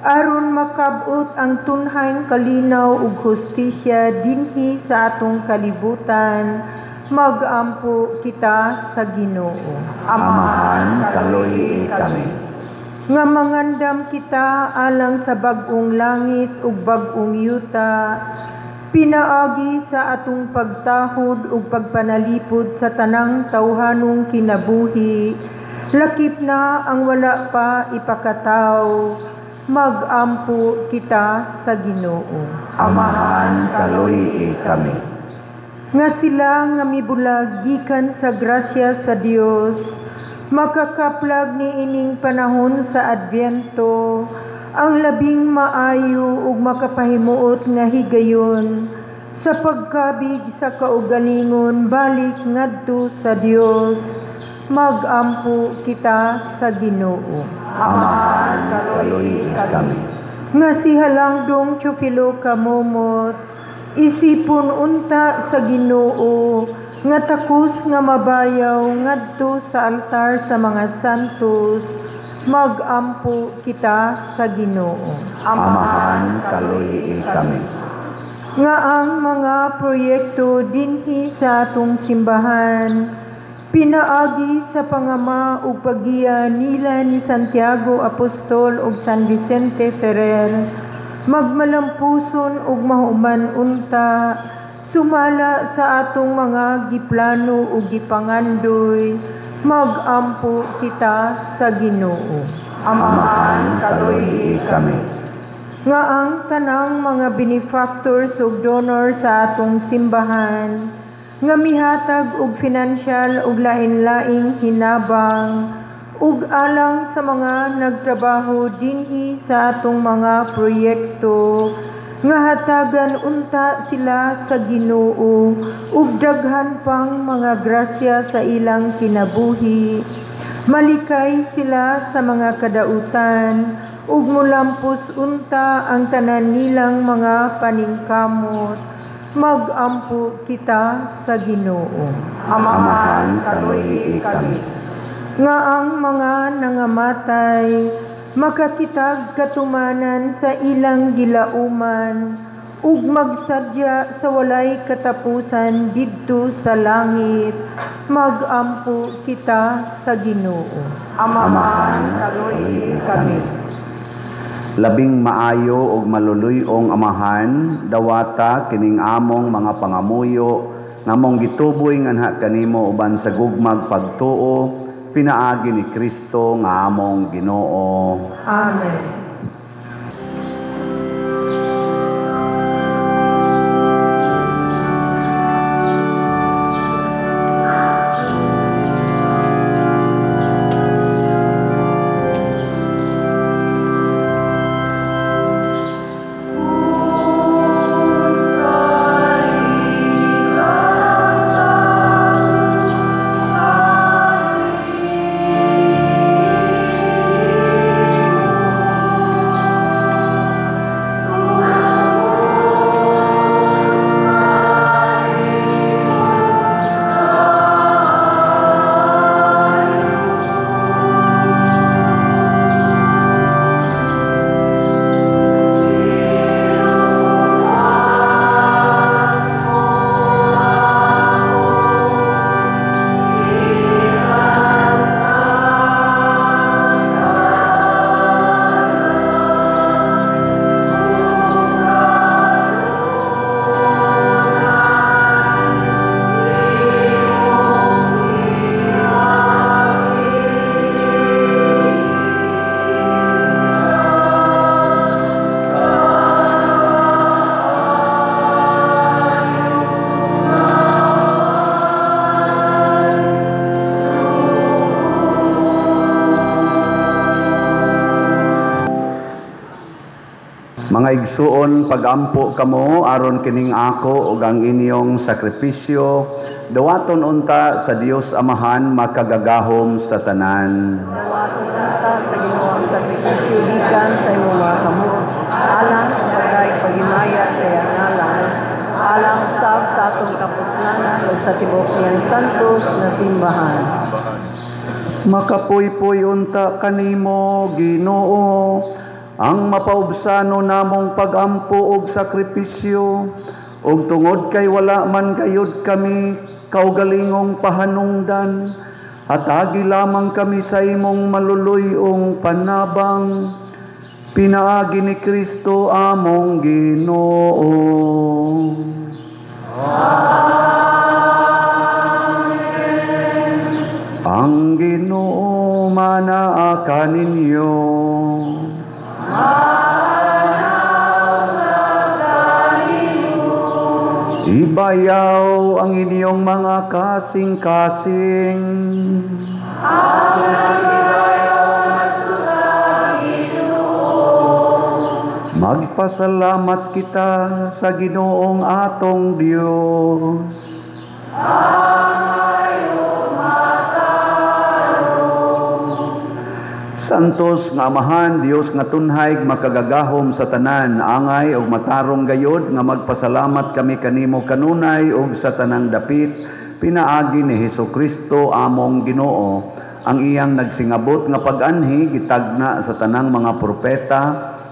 aron makabot ang tunhayng kalinaw ug hustisya dinhi sa atong kalibutan, magampo kita sa Ginoo. Amahan, kaluy-i kami. Nga mangandam kita alang sa bag-ong langit ug bag-ong yuta, pinaagi sa atong pagtahod ug pagpanalipod sa tanang tawhanong kinabuhi, lakip na ang wala pa ipakataw, magampo kita sa Ginoo. Amahan, kaluy-i kami. Nga sila nga mibulag gikan sa grasya sa Dios, makakaplag ni ining panahon sa Adbyento, ang labing maayo ug makapahimuot nga higayon sa pagkabig sa kaugalingon balik ngadto sa Dios, magampo kita sa Ginoo. Amahan, kaluy-i kami. Nga si Halangdong Teofilo Kamomot, isipon unta sa Ginoo, nga takos nga mabayaw ngadto sa altar sa mga santos, magampo kita sa Ginoo. Amahan, kaluy-i kami. Nga ang mga proyekto dinhi sa atong simbahan, pinaagi sa pangama ug paggiya nila ni Santiago Apostol ug San Vicente Ferrer, magmalampuson ug mahuman unta, sumala sa atong mga giplano ug gipangandoy, magampo kita sa Ginoo. Amahan, kaluy-i kami. Nga ang tanang mga benefactors ug donor sa atong simbahan, nga mihatag og financial ug lain-laing hinabang ug alang sa mga nagtrabaho dinhi sa atong mga proyekto, nga hatagan unta sila sa Ginoo ug daghan pang mga grasya sa ilang kinabuhi, malikay sila sa mga kadautan ug mulampos unta ang tanan nilang mga paningkamot, Magampo kita sa Ginoo. Amahan kaluoy kami. Nga ang mga nangamatay makakitag katumanan sa ilang gilauman ug magsadya sa walay katapusan didto sa langit. Magampo kita sa Ginoo. Amahan kaluoy kami. Labing maayo ug maluluyong amahan, dawata kining among mga pangamuyo ngamong gituboy nganha kanimo uban sa gugmag pagtuo, pinaagi ni Kristo nga among Ginoo. Amen. Mga igsuon, pagampo kamo aron kining ako ug ang inyong sakripisyo, dawaton unta sa Dios Amahan makagagahom sa tanan. Dawaton unta sa Ginoo ang sakripisyo gikan sa imong mga kamot, alang sa bagay paghimaya sa iyang ngalan, alang sab sa atong kapuslanan ug sa tibuok niyang santos na simbahan. Makapuypuy unta kanimo, Ginoo, ang mapaubsano namong pagampo og sakripisyo, ug tungod kay wala man gayud kami kaugalingong pahanungdan, hatagi lamang kami sa imong maluluyong panabang, pinaagi ni Kristo among Ginoo. Amen. Ang Ginoo manaa kaninyo. Ibayaw ang inyong mga kasing-kasing. Magpasalamat kita sa Ginoong atong Dios. Santos nga Amahan, Dios nga tunhay makagagahom sa tanan, angay og matarong gayod nga magpasalamat kami kanimo kanunay og sa tanang dapit, pinaagi ni Hesukristo among Ginoo, ang iyang nagsingabot nga pag-anhi gitagna sa tanang mga propeta,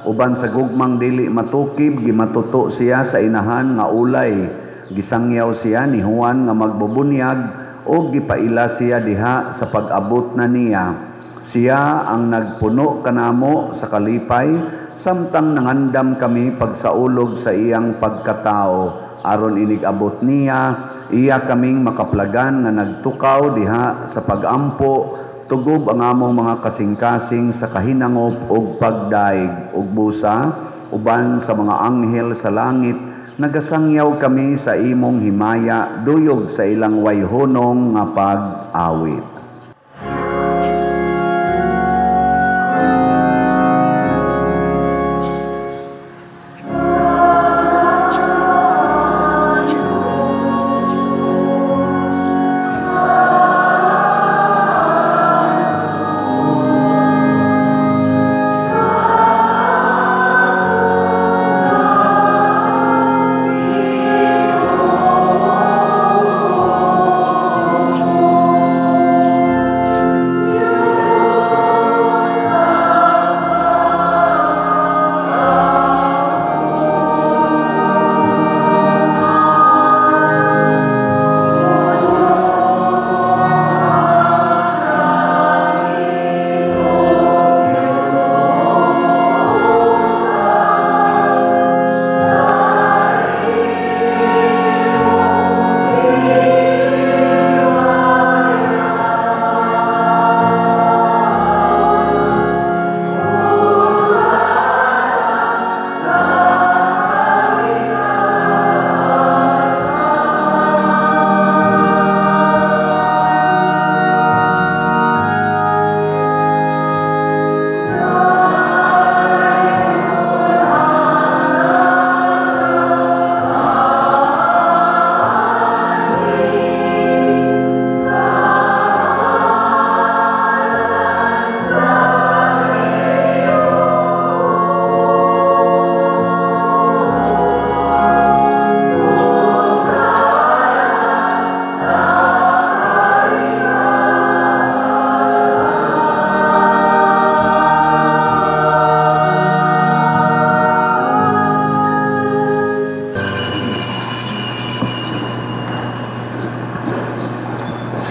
uban sa gugmang dili matukib gimatuto siya sa inahan nga ulay, gisangyaw siya ni Juan nga magbubunyag o gipaila siya diha sa pag-abot na niya. Siya ang nagpuno kanamo sa kalipay, samtang nangandam kami pagsaulog sa iyang pagkatao. Aron inigabot niya, iya kaming makaplagan nga nagtukaw diha sa pagampo, tugob ang among mga kasing-kasing sa kahinangop ug pagdaig ug busa, uban sa mga anghel sa langit, nagasangyaw kami sa imong himaya, duyog sa ilang wayhonong nga pag-awit.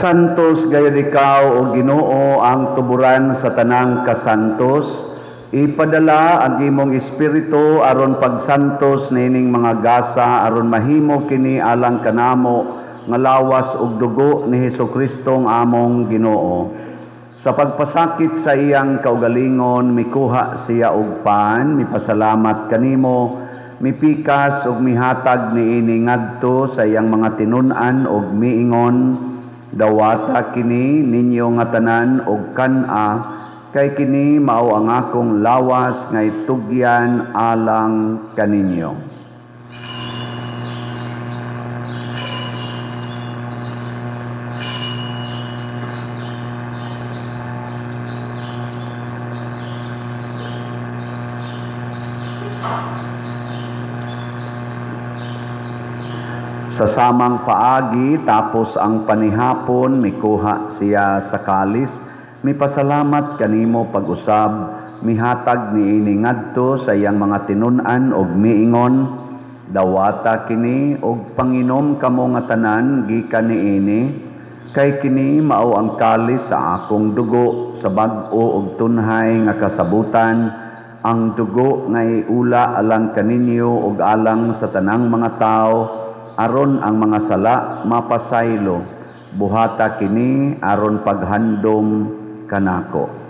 Santos gayud ikaw o Ginoo ang tuburan sa tanang kasantos. Ipadala ang imong espiritu aron pagsantos nining mga gasa aron mahimo kini alang kanamo nga lawas ug dugo ni Hesukristo ang among Ginoo. Sa pagpasakit sa iyang kaugalingon mikuha siya og pan, mipasalamat kanimo, mipikas ug mihatag niini ngadto sa iyang mga tinun-an ug miingon, dawata kini ninyo nga tanan og kan-a, kay kini mao ang akong lawas nga itugyan alang kaninyo. Sa samang paagi tapos ang panihapon mikuha siya sa kalis, mipasalamat kanimo pag-usab, mihatag niini ngadto sa iyang mga tinun-an og miingon, dawata kini og panginom kamo nga tanan gikan niini, kay kini mao ang kalis sa akong dugo sa bag-o ug tunhay nga kasabutan, ang dugo nga iula alang kaninyo ug alang sa tanang mga tao, aron ang mga sala mapasaylo, buhata kini aron paghandom kanako.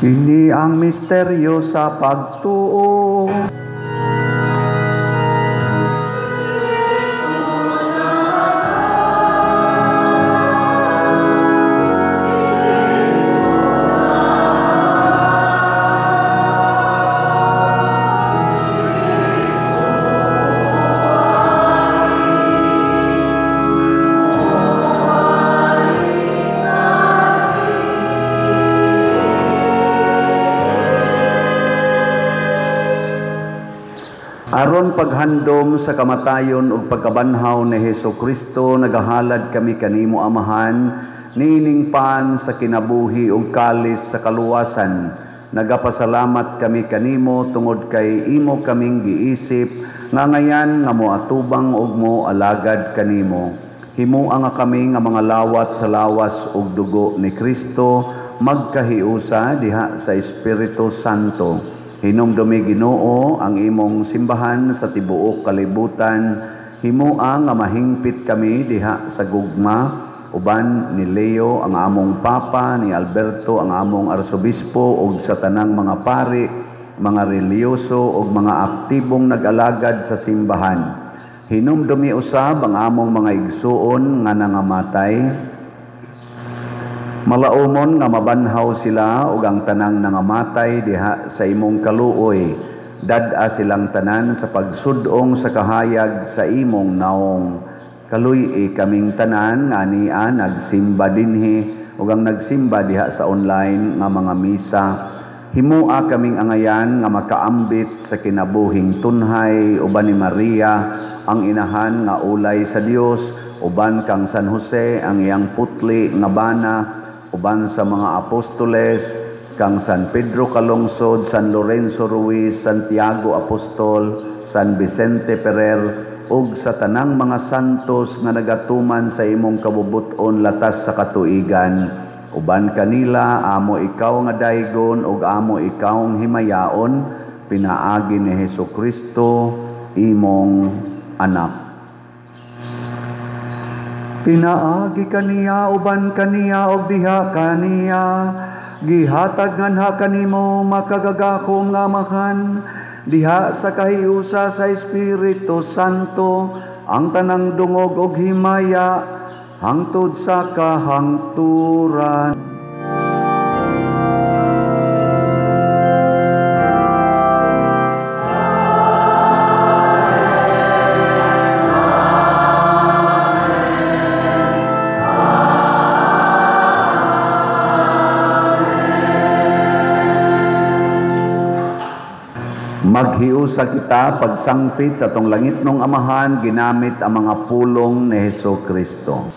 Ini ang misteryo sa pagtuo. Aron paghandom sa kamatayon ug pagkabanhaw ni Hesukristo, nagahalad kami kanimo Amahan, nining pan sa kinabuhi ug kalis sa kaluwasan. Nagapasalamat kami kanimo tungod kay imo kaming giisip, nga ngayan nga moatubang ug mo alagad kanimo. Himua nga kami nga mga lawat sa lawas ug dugo ni Kristo, magkahiusa diha sa Espiritu Santo. Hinumdumi Ginoo ang imong simbahan sa tibuok kalibutan, himua nga mahingpit kami diha sa gugma, uban ni Leo ang among Papa, ni Alberto ang among Arsobispo ug sa tanang mga pari, mga reliyoso ug mga aktibong nag-alagad sa simbahan. Hinumdumi usab ang among mga igsuon nga nangamatay, malaumon nga mabanhaw sila ug ang tanang nangamatay diha sa imong kaluoy. Dad-a silang tanan sa pagsudong sa kahayag sa imong naong. Kaluy kaming tanan nga ania nagsimba dinhi ug ang nagsimba diha sa online nga mga misa. Himua kaming angayan nga makaambit sa kinabuhing tunhay uban ni Maria ang inahan nga ulay sa Dios, uban kang San Jose ang iyang putli nga bana, uban sa mga apostoles, kang San Pedro Calungsod, San Lorenzo Ruiz, Santiago Apostol, San Vicente Ferrer, ug sa tanang mga santos nga nagatuman sa imong kabubuton latas sa katuigan. Uban kanila, amo ikaw nga daygon ug amo ikaw ang himayaon, pinaagi ni Hesukristo, imong anak. Pinaagi kaniya, uban kaniya, og diha kaniya, gihatag nganha kanimo makagagakom nga Amahan, diha sa kahiusa sa Espiritu Santo, ang tanang dungog og himaya, hangtod sa kahangturan. maghiusa kita pagsangpit sa tong langit nung amahan ginamit ang mga pulong ni Hesus Kristo.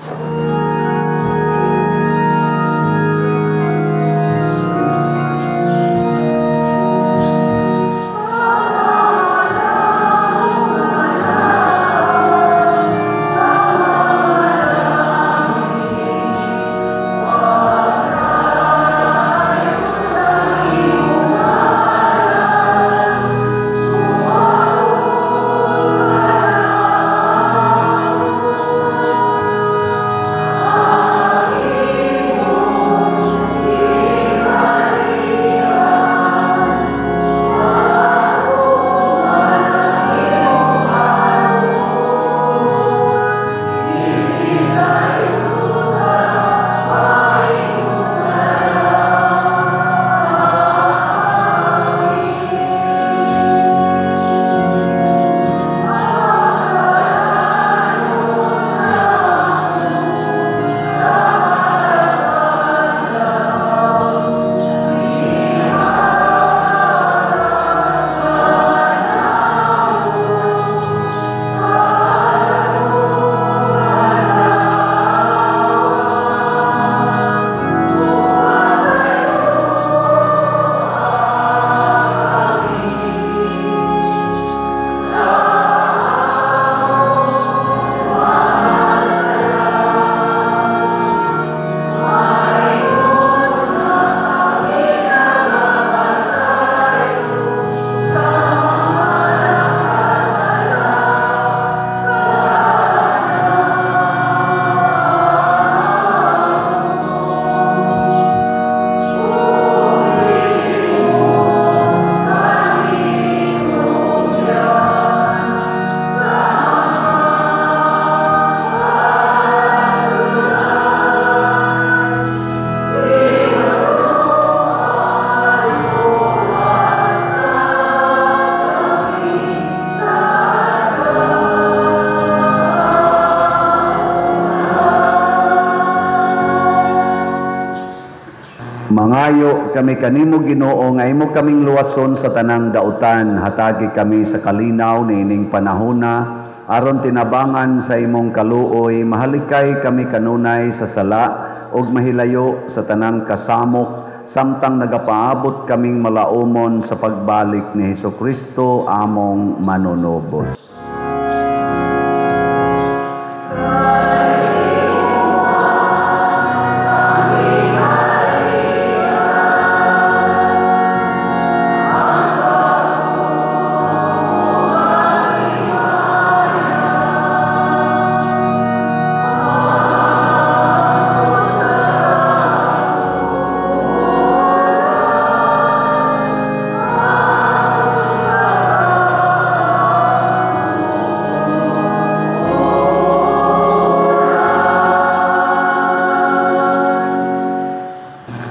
Mangayo kami kanimo Ginoo nga imo kaming luwason sa tanang dautan, hatagi kami sa kalinaw niining panahona aron tinabangan sa imong kaluoy, mahalikay kami kanunay sa sala ug mahilayo sa tanang kasamok samtang nagapaabot kaming malaumon sa pagbalik ni Hesukristo among manunubos.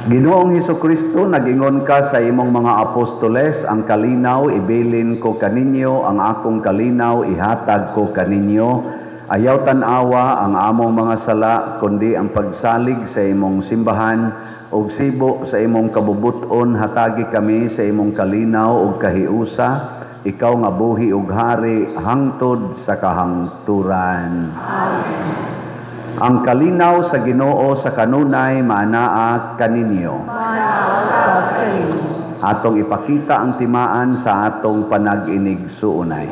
Ginoong Hesukristo, nag-ingon ka sa imong mga apostoles, ang kalinaw ibilin ko kaninyo, ang akong kalinaw ihatag ko kaninyo. Ayaw tanawa ang among mga sala, kundi ang pagsalig sa imong simbahan, ug sibo sa imong kabubuton, hatagi kami sa imong kalinaw ug kahiusa, ikaw nga buhi ug hari, hangtod sa kahangturan. Amen. Ang kalinaw sa Ginoo sa kanunay maanaa kaninyo. Sa kaninyo. Atong ipakita ang timaan sa atong panag-inig suunay.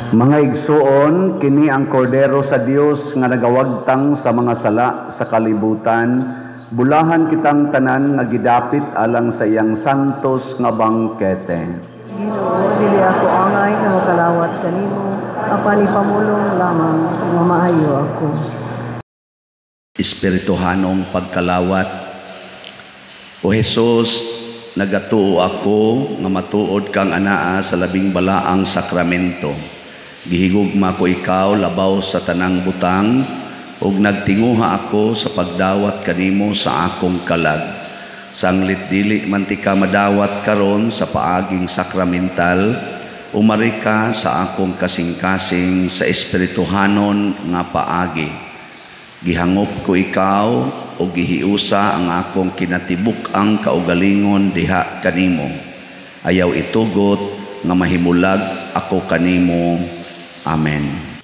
Mga igsuon, kini ang kordero sa Dios nga nagawagtang sa mga sala sa kalibutan. Bulahan kitang tanan nga gidapit alang sa iyang santos nga bangkete. Ginoo, dili ako angay na makalawat kanimo, apan ipamulong lamang nga maayo ako. Espirituhanong pagkalawat. O Jesus, nagatuo ako nga matuod kang anaa sa labing balaang sakramento. Gihigugma ko ikaw labaw sa tanang butang, ug nagtinguha ako sa pagdawat kanimo sa akong kalag. Sanglit dili man ti ka madawat karon sa paaging sakramental, umari ka sa akong kasing-kasing sa espirituhanon nga paagi. Gihangop ko ikaw o gihiusa ang akong kinatibuk-ang kaugalingon diha kanimo. Ayaw itugot nga mahimulag ako kanimo. Amen.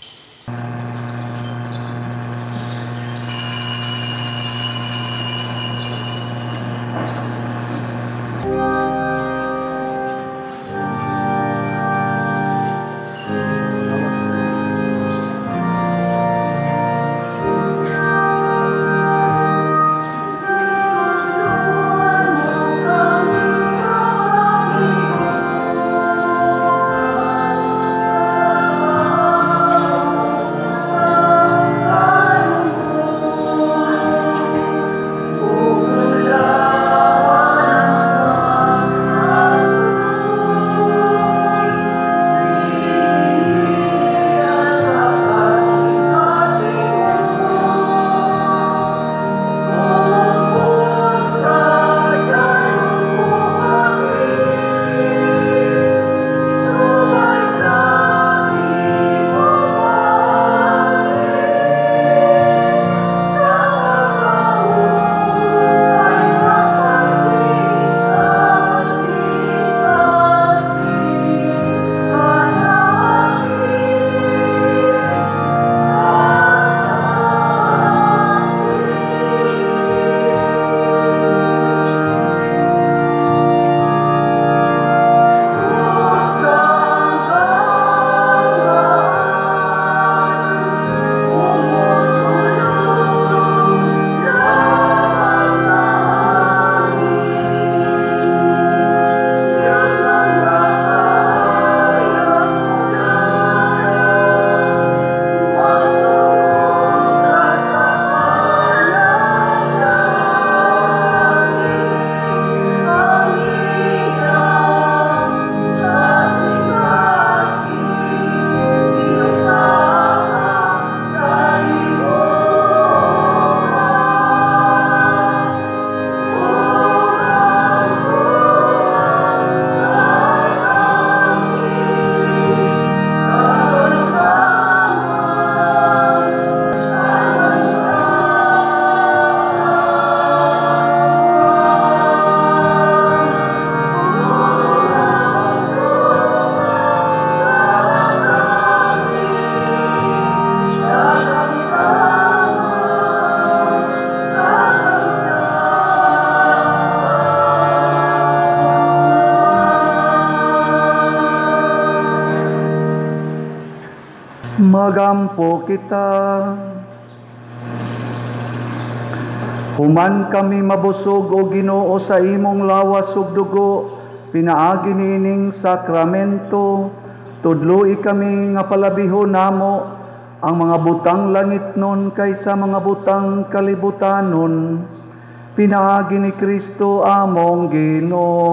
Magampo kita. Human kami mabusog o Ginoo sa imong lawas ug dugo, pinaagi niining sakramento, tudloi kami nga palabihon namo ang mga butang langit nun kaysa mga butang kalibutanon. Pinaagi ni Kristo among Ginoo.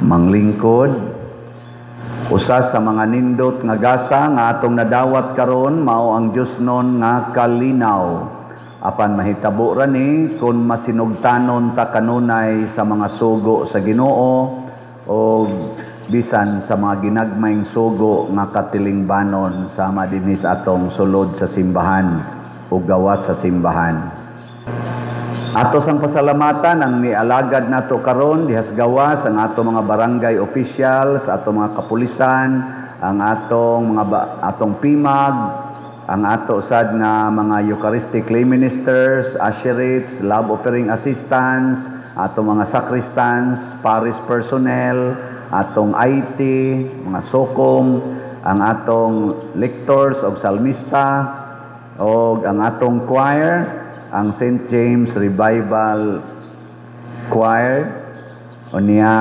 Manglingkod, usa sa mga nindot nga gasa nga atong nadawat karon mao ang Dios non nga kalinaw. Apan mahitabo ra ni kun masinugtanon ta kanunay sa mga sugo sa Ginoo o bisan sa mga ginagmayng sugo nga katilingbanon sama dinhi sa atong sulod sa simbahan o gawas sa simbahan. Ato sang pasalamatan ang nialagad nato karon dihas gawas ang ato mga barangay officials, ato mga kapulisan, ang atong atong PIMAG, ang ato sad nga mga Eucharistic lay ministers, usherates, love offering assistants, atong mga sacristans, parish personnel, atong IT, mga sokom, ang atong lectors o salmista, o ang atong choir, ang St. James Revival Choir, o niya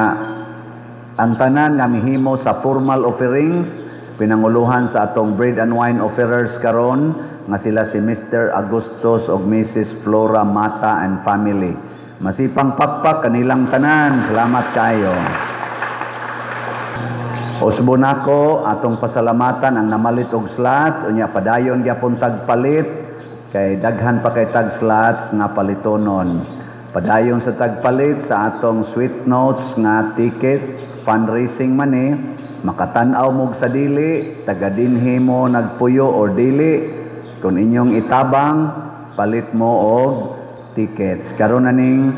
ang tanan nga mihimo sa formal offerings, pinanguluhan sa atong bread and wine offerers karon nga sila si Mr. Agustos o Mrs. Flora Mata and family. Masipang pakpak kanilang tanan. Salamat kayo. Usbon ako atong pasalamatan ang namalit og slots unya padayon gyapon tagpalit kay daghan pa kay tag slots nga palitonon. Padayon sa tagpalit sa atong sweet notes nga ticket fundraising money makatan-aw mo sa dili taga dinhi mo nagpuyo or dili kung inyong itabang palit mo og tickets. Karon na ning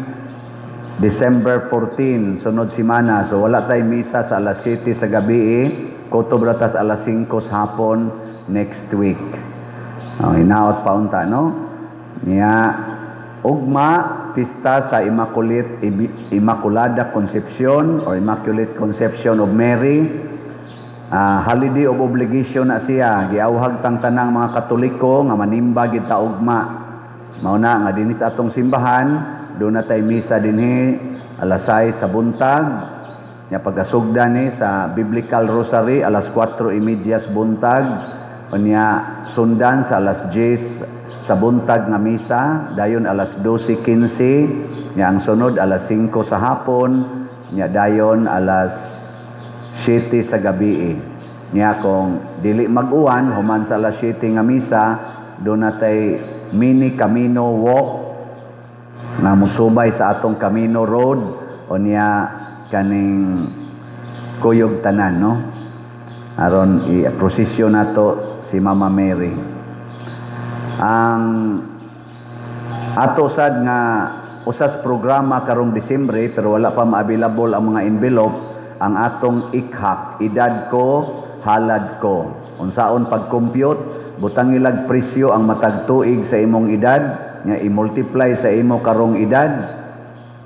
December 14, sunod simana. So wala tay misa sa alas 7 sa gabi, kutobratas alas 5 sa hapon next week. Hinaot pa unta, no? Niya, ugma, pista sa Immaculada Concepcion or Immaculate Conception of Mary. Holiday of obligation na siya. Giawhag tang tanang mga Katoliko nga manimba gid ta ugma. Mauna nga dinis atong simbahan, doon na tayo misa dinhi alas 6 sa buntag. Nya pagasugda ni sa Biblical Rosary alas 4:30 buntag. Unya sundan sa alas 10 sa buntag nga misa, dayon alas 12:15. Nya ang sunod alas 5 sa hapon. Nya dayon alas 7 sa gabi. Nya kung dili mag-uwan human sa alas 7 nga misa, doon na tayo mini Camino walk na musubay sa atong Camino Road o niya kaning kuyog tanan, no? Aron i-prosesyon nato si Mama Mary. Ang ato sad nga usas programa karong Disyembre pero wala pa ma-available ang mga envelope, ang atong ikhak, edad ko, halad ko. Unsaon pag-compute, butang ilag presyo ang matag tuig sa imong edad, nga i-multiply sa imo karong edad,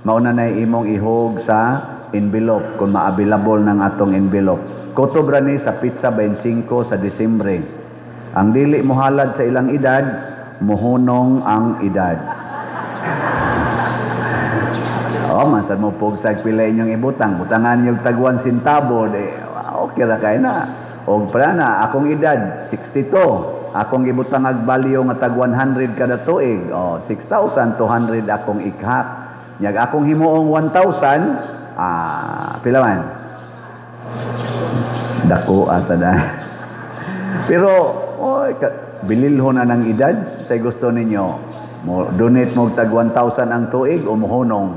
mauna na imong ihog sa envelope kung ma-available ng atong envelope. Kutobra ni sa pizza 25 sa Disyembre. Ang dili mo halad sa ilang edad, muhunong ang edad. Masan mo pugsag pila inyong ibutang, butangan yung tag 1 centavo, okay ra kay na. Og para na akong edad 62. Akong ibutang ag balyo nga tag 100 kada tuig. 6,200 akong ikhak. Nyag akong himuong 1,000, pila man? Dako asa na. Pero bililhon na ng edad. Say gusto ninyo, donate mo tag 1,000 ang tuig o mohonong?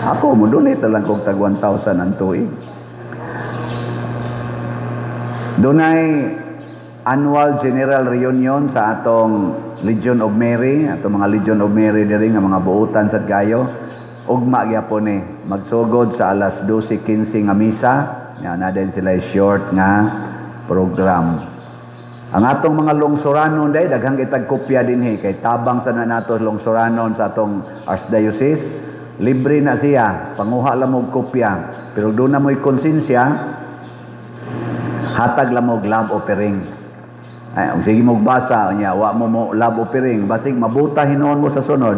Ako mo donate lang kog tag 1,000 ang tuig. Dunay annual general reunion sa atong Legion of Mary, atong mga Legion of Mary diri nga mga buutan sa Gayo. Ugma gyapon ni magsugod sa alas 12:15 nga misa. Nya na din sila short nga program. Ang atong mga lungsuranon day daghang itag kopya dinhi kay tabang sa nato lungsuranon sa atong Archdiocese. Libre na siya, panguha lang mo kopya. Pero doon na mo'y konsensya, hatag lang mo love offering. Ay, sige mo basa niya, wa mo love offering, basig mabuta hinuon mo sa sunod.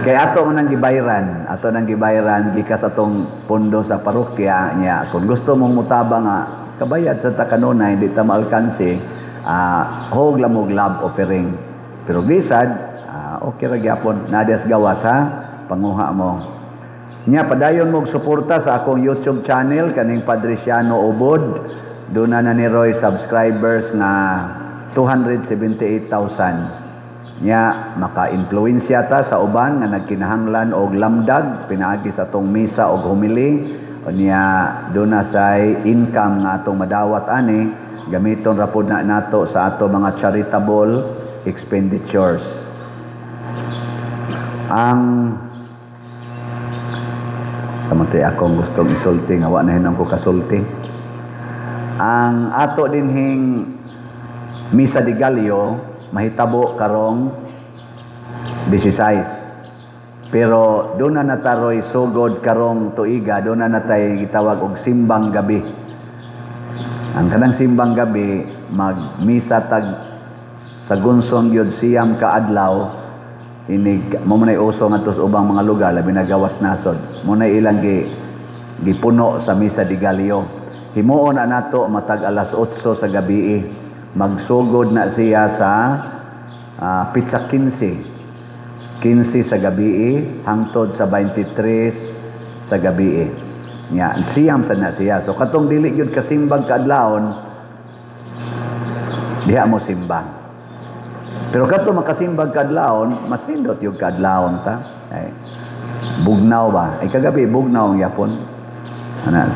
Kay ato nang gibayran gikas atong pondo sa parokya niya. Kung gusto mong mutaba nga kabayad sa takanunay hindi ta maalkansi, hog lang mo love offering. Pero bisad, okay ra gyapon, nadias gawas ha, panguha mo. Nya padayon mo suporta sa akong YouTube channel kaning Padriciano Ubod. Doon na ni Roy subscribers nga 278,000. Nya maka-influensya ta sa uban nga nagkinahanglan og lamdag pinaagi sa atong misa og homily. Nya doon na say income nga atong madawat ani gamiton ra pud na nato sa ato mga charitable expenditures. Ang samantay akong gustong isulti nga wa na hinang ko kasulti. Ang ato dinhing Misa de Gallo mahitabo karong 16. Pero doon na nataroy sugod karong tuiga, doon na natay gitawag og simbang gabi. Ang kanang simbang gabi, magmisa tag sa gunsong yun siyam kaadlaw, inig mo manay uso nga tos ubang mga lugar, labi na gawas nasod. Muna ilang gipuno sa misa di Gallo. Himuon na nato matag alas 8 sa gabi. Magsugod na siya sa pitsa 15 sa gabi hangtod sa 23 sa gabi. Nya siyam sa na siya. So katong dili gyud kasimbang kaadlawon, diha mo simbang. Pero kato makasimbang kaadlawon, mas nindot yung kaadlawon ta. Ay, bugnaw ba? Ay kagabi bugnaw ang yapon.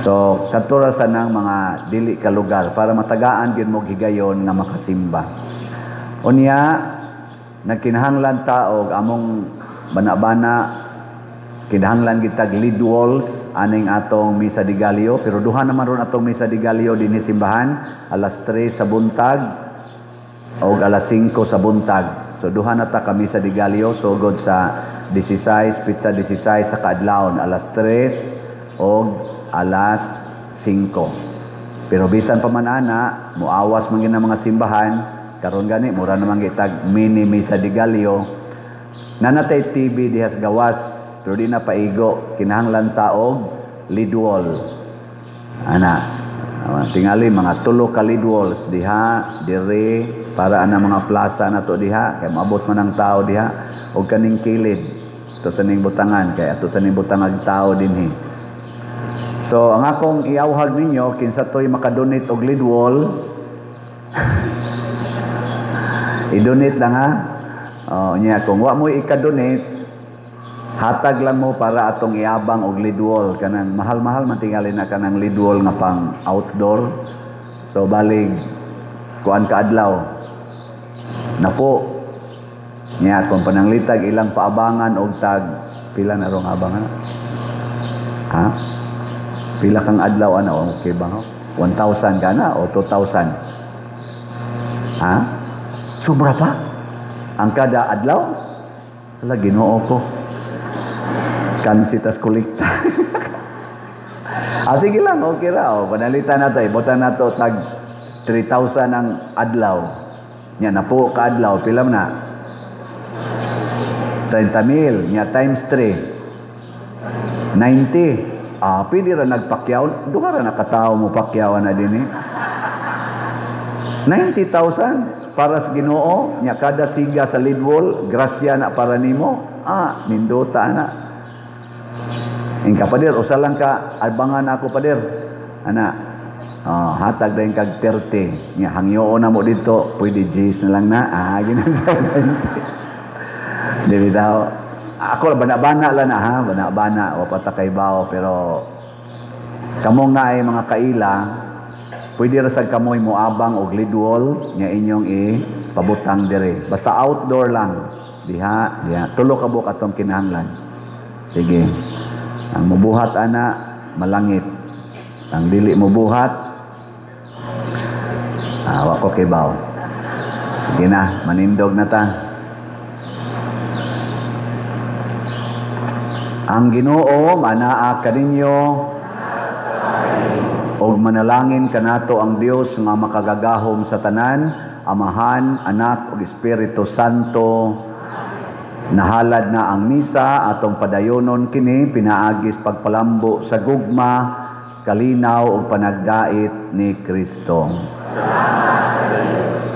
So katura sa nang mga dili ka lugar para matagaan gyud mo higayon nga makasimba. Unya nagkinahanglan ta og among bana-bana kinahanglan gitag lead walls aning atong misa di Gallo, pero duha naman ron atong misa di Gallo dinhi simbahan, alas 3 sa buntag o alas 5 sa buntag. So duha na ta ka misa di Gallo sugod sa 16 pitsa 16 sa kaadlawon, alas 3 o alas 5. Pero bisan pa man ana, muawas man gyud mga simbahan karon gani mura naman gitag mini misa di Gallo. Nanatay TV dihas gawas pero di na paigo, kinahanglan taog lead wall. Tingali mga 3 ka lead walls diha, dire para ana mga plaza na to diha kay maabot man ang tao diha og kaning kilid to sa ning butangan kay ato sa ning butangag tao dinhi. So ang akong iawhag ninyo kinsa toy makadonate og lead wall i-donate lang ha. Nya kung wa mo ika-donate, hatag lang mo para atong iabang og lead wall. Kanang mahal-mahal man tingali na kanang lead wall nga pang outdoor. So balig kuan kaadlaw na po nya kung pananglitag ilang paabangan og tag pila na rong abangan ha, pila kang adlaw ana okay ba ho 1,000 kana o 2,000 ha, sobra pa ang kada adlaw. Ala Ginoo ko kansitas kolekta. Sige lang, okay ra. Panalitan na to, ibutan na to tag 3,000 ang adlaw. Nya na po ka adlaw, pila na? 30,000. Nya times 3. 90. Pwede ra nagpakyaw. Duha ra nakatao mo pakyawan na din 90,000 para sa Ginoo. Nya kada siga sa lead wall, grasya na para nimo. Nindota na. Ingka pader, usa lang ka albangan ako pader. Hatag dayon kag 30. Nya hangyo na mo dito, pwede G's na lang na. Ginan sa 20. Dili daw. Ako bana-bana lang na ha, bana-bana wa pa ta kay bao pero kamo nga ay mga kaila, pwede ra sad kamoy moabang og lead wall nya inyong pabutang dire. Basta outdoor lang. Diha, tulo ka buok atong kinahanglan. Sige. Ang mubuhat ana malangit. Ang dili mubuhat wa ko kay baw. Sige na, manindog na ta. Ang Ginoo manaa kaninyo og manalangin kanato ang Dios nga makagagahom sa tanan, Amahan, Anak ug Espiritu Santo. Nahalad na ang misa atong padayonon kini pinaagis pagpalambo sa gugma, kalinaw ug panagdait ni Kristo. Salamat sa Dios.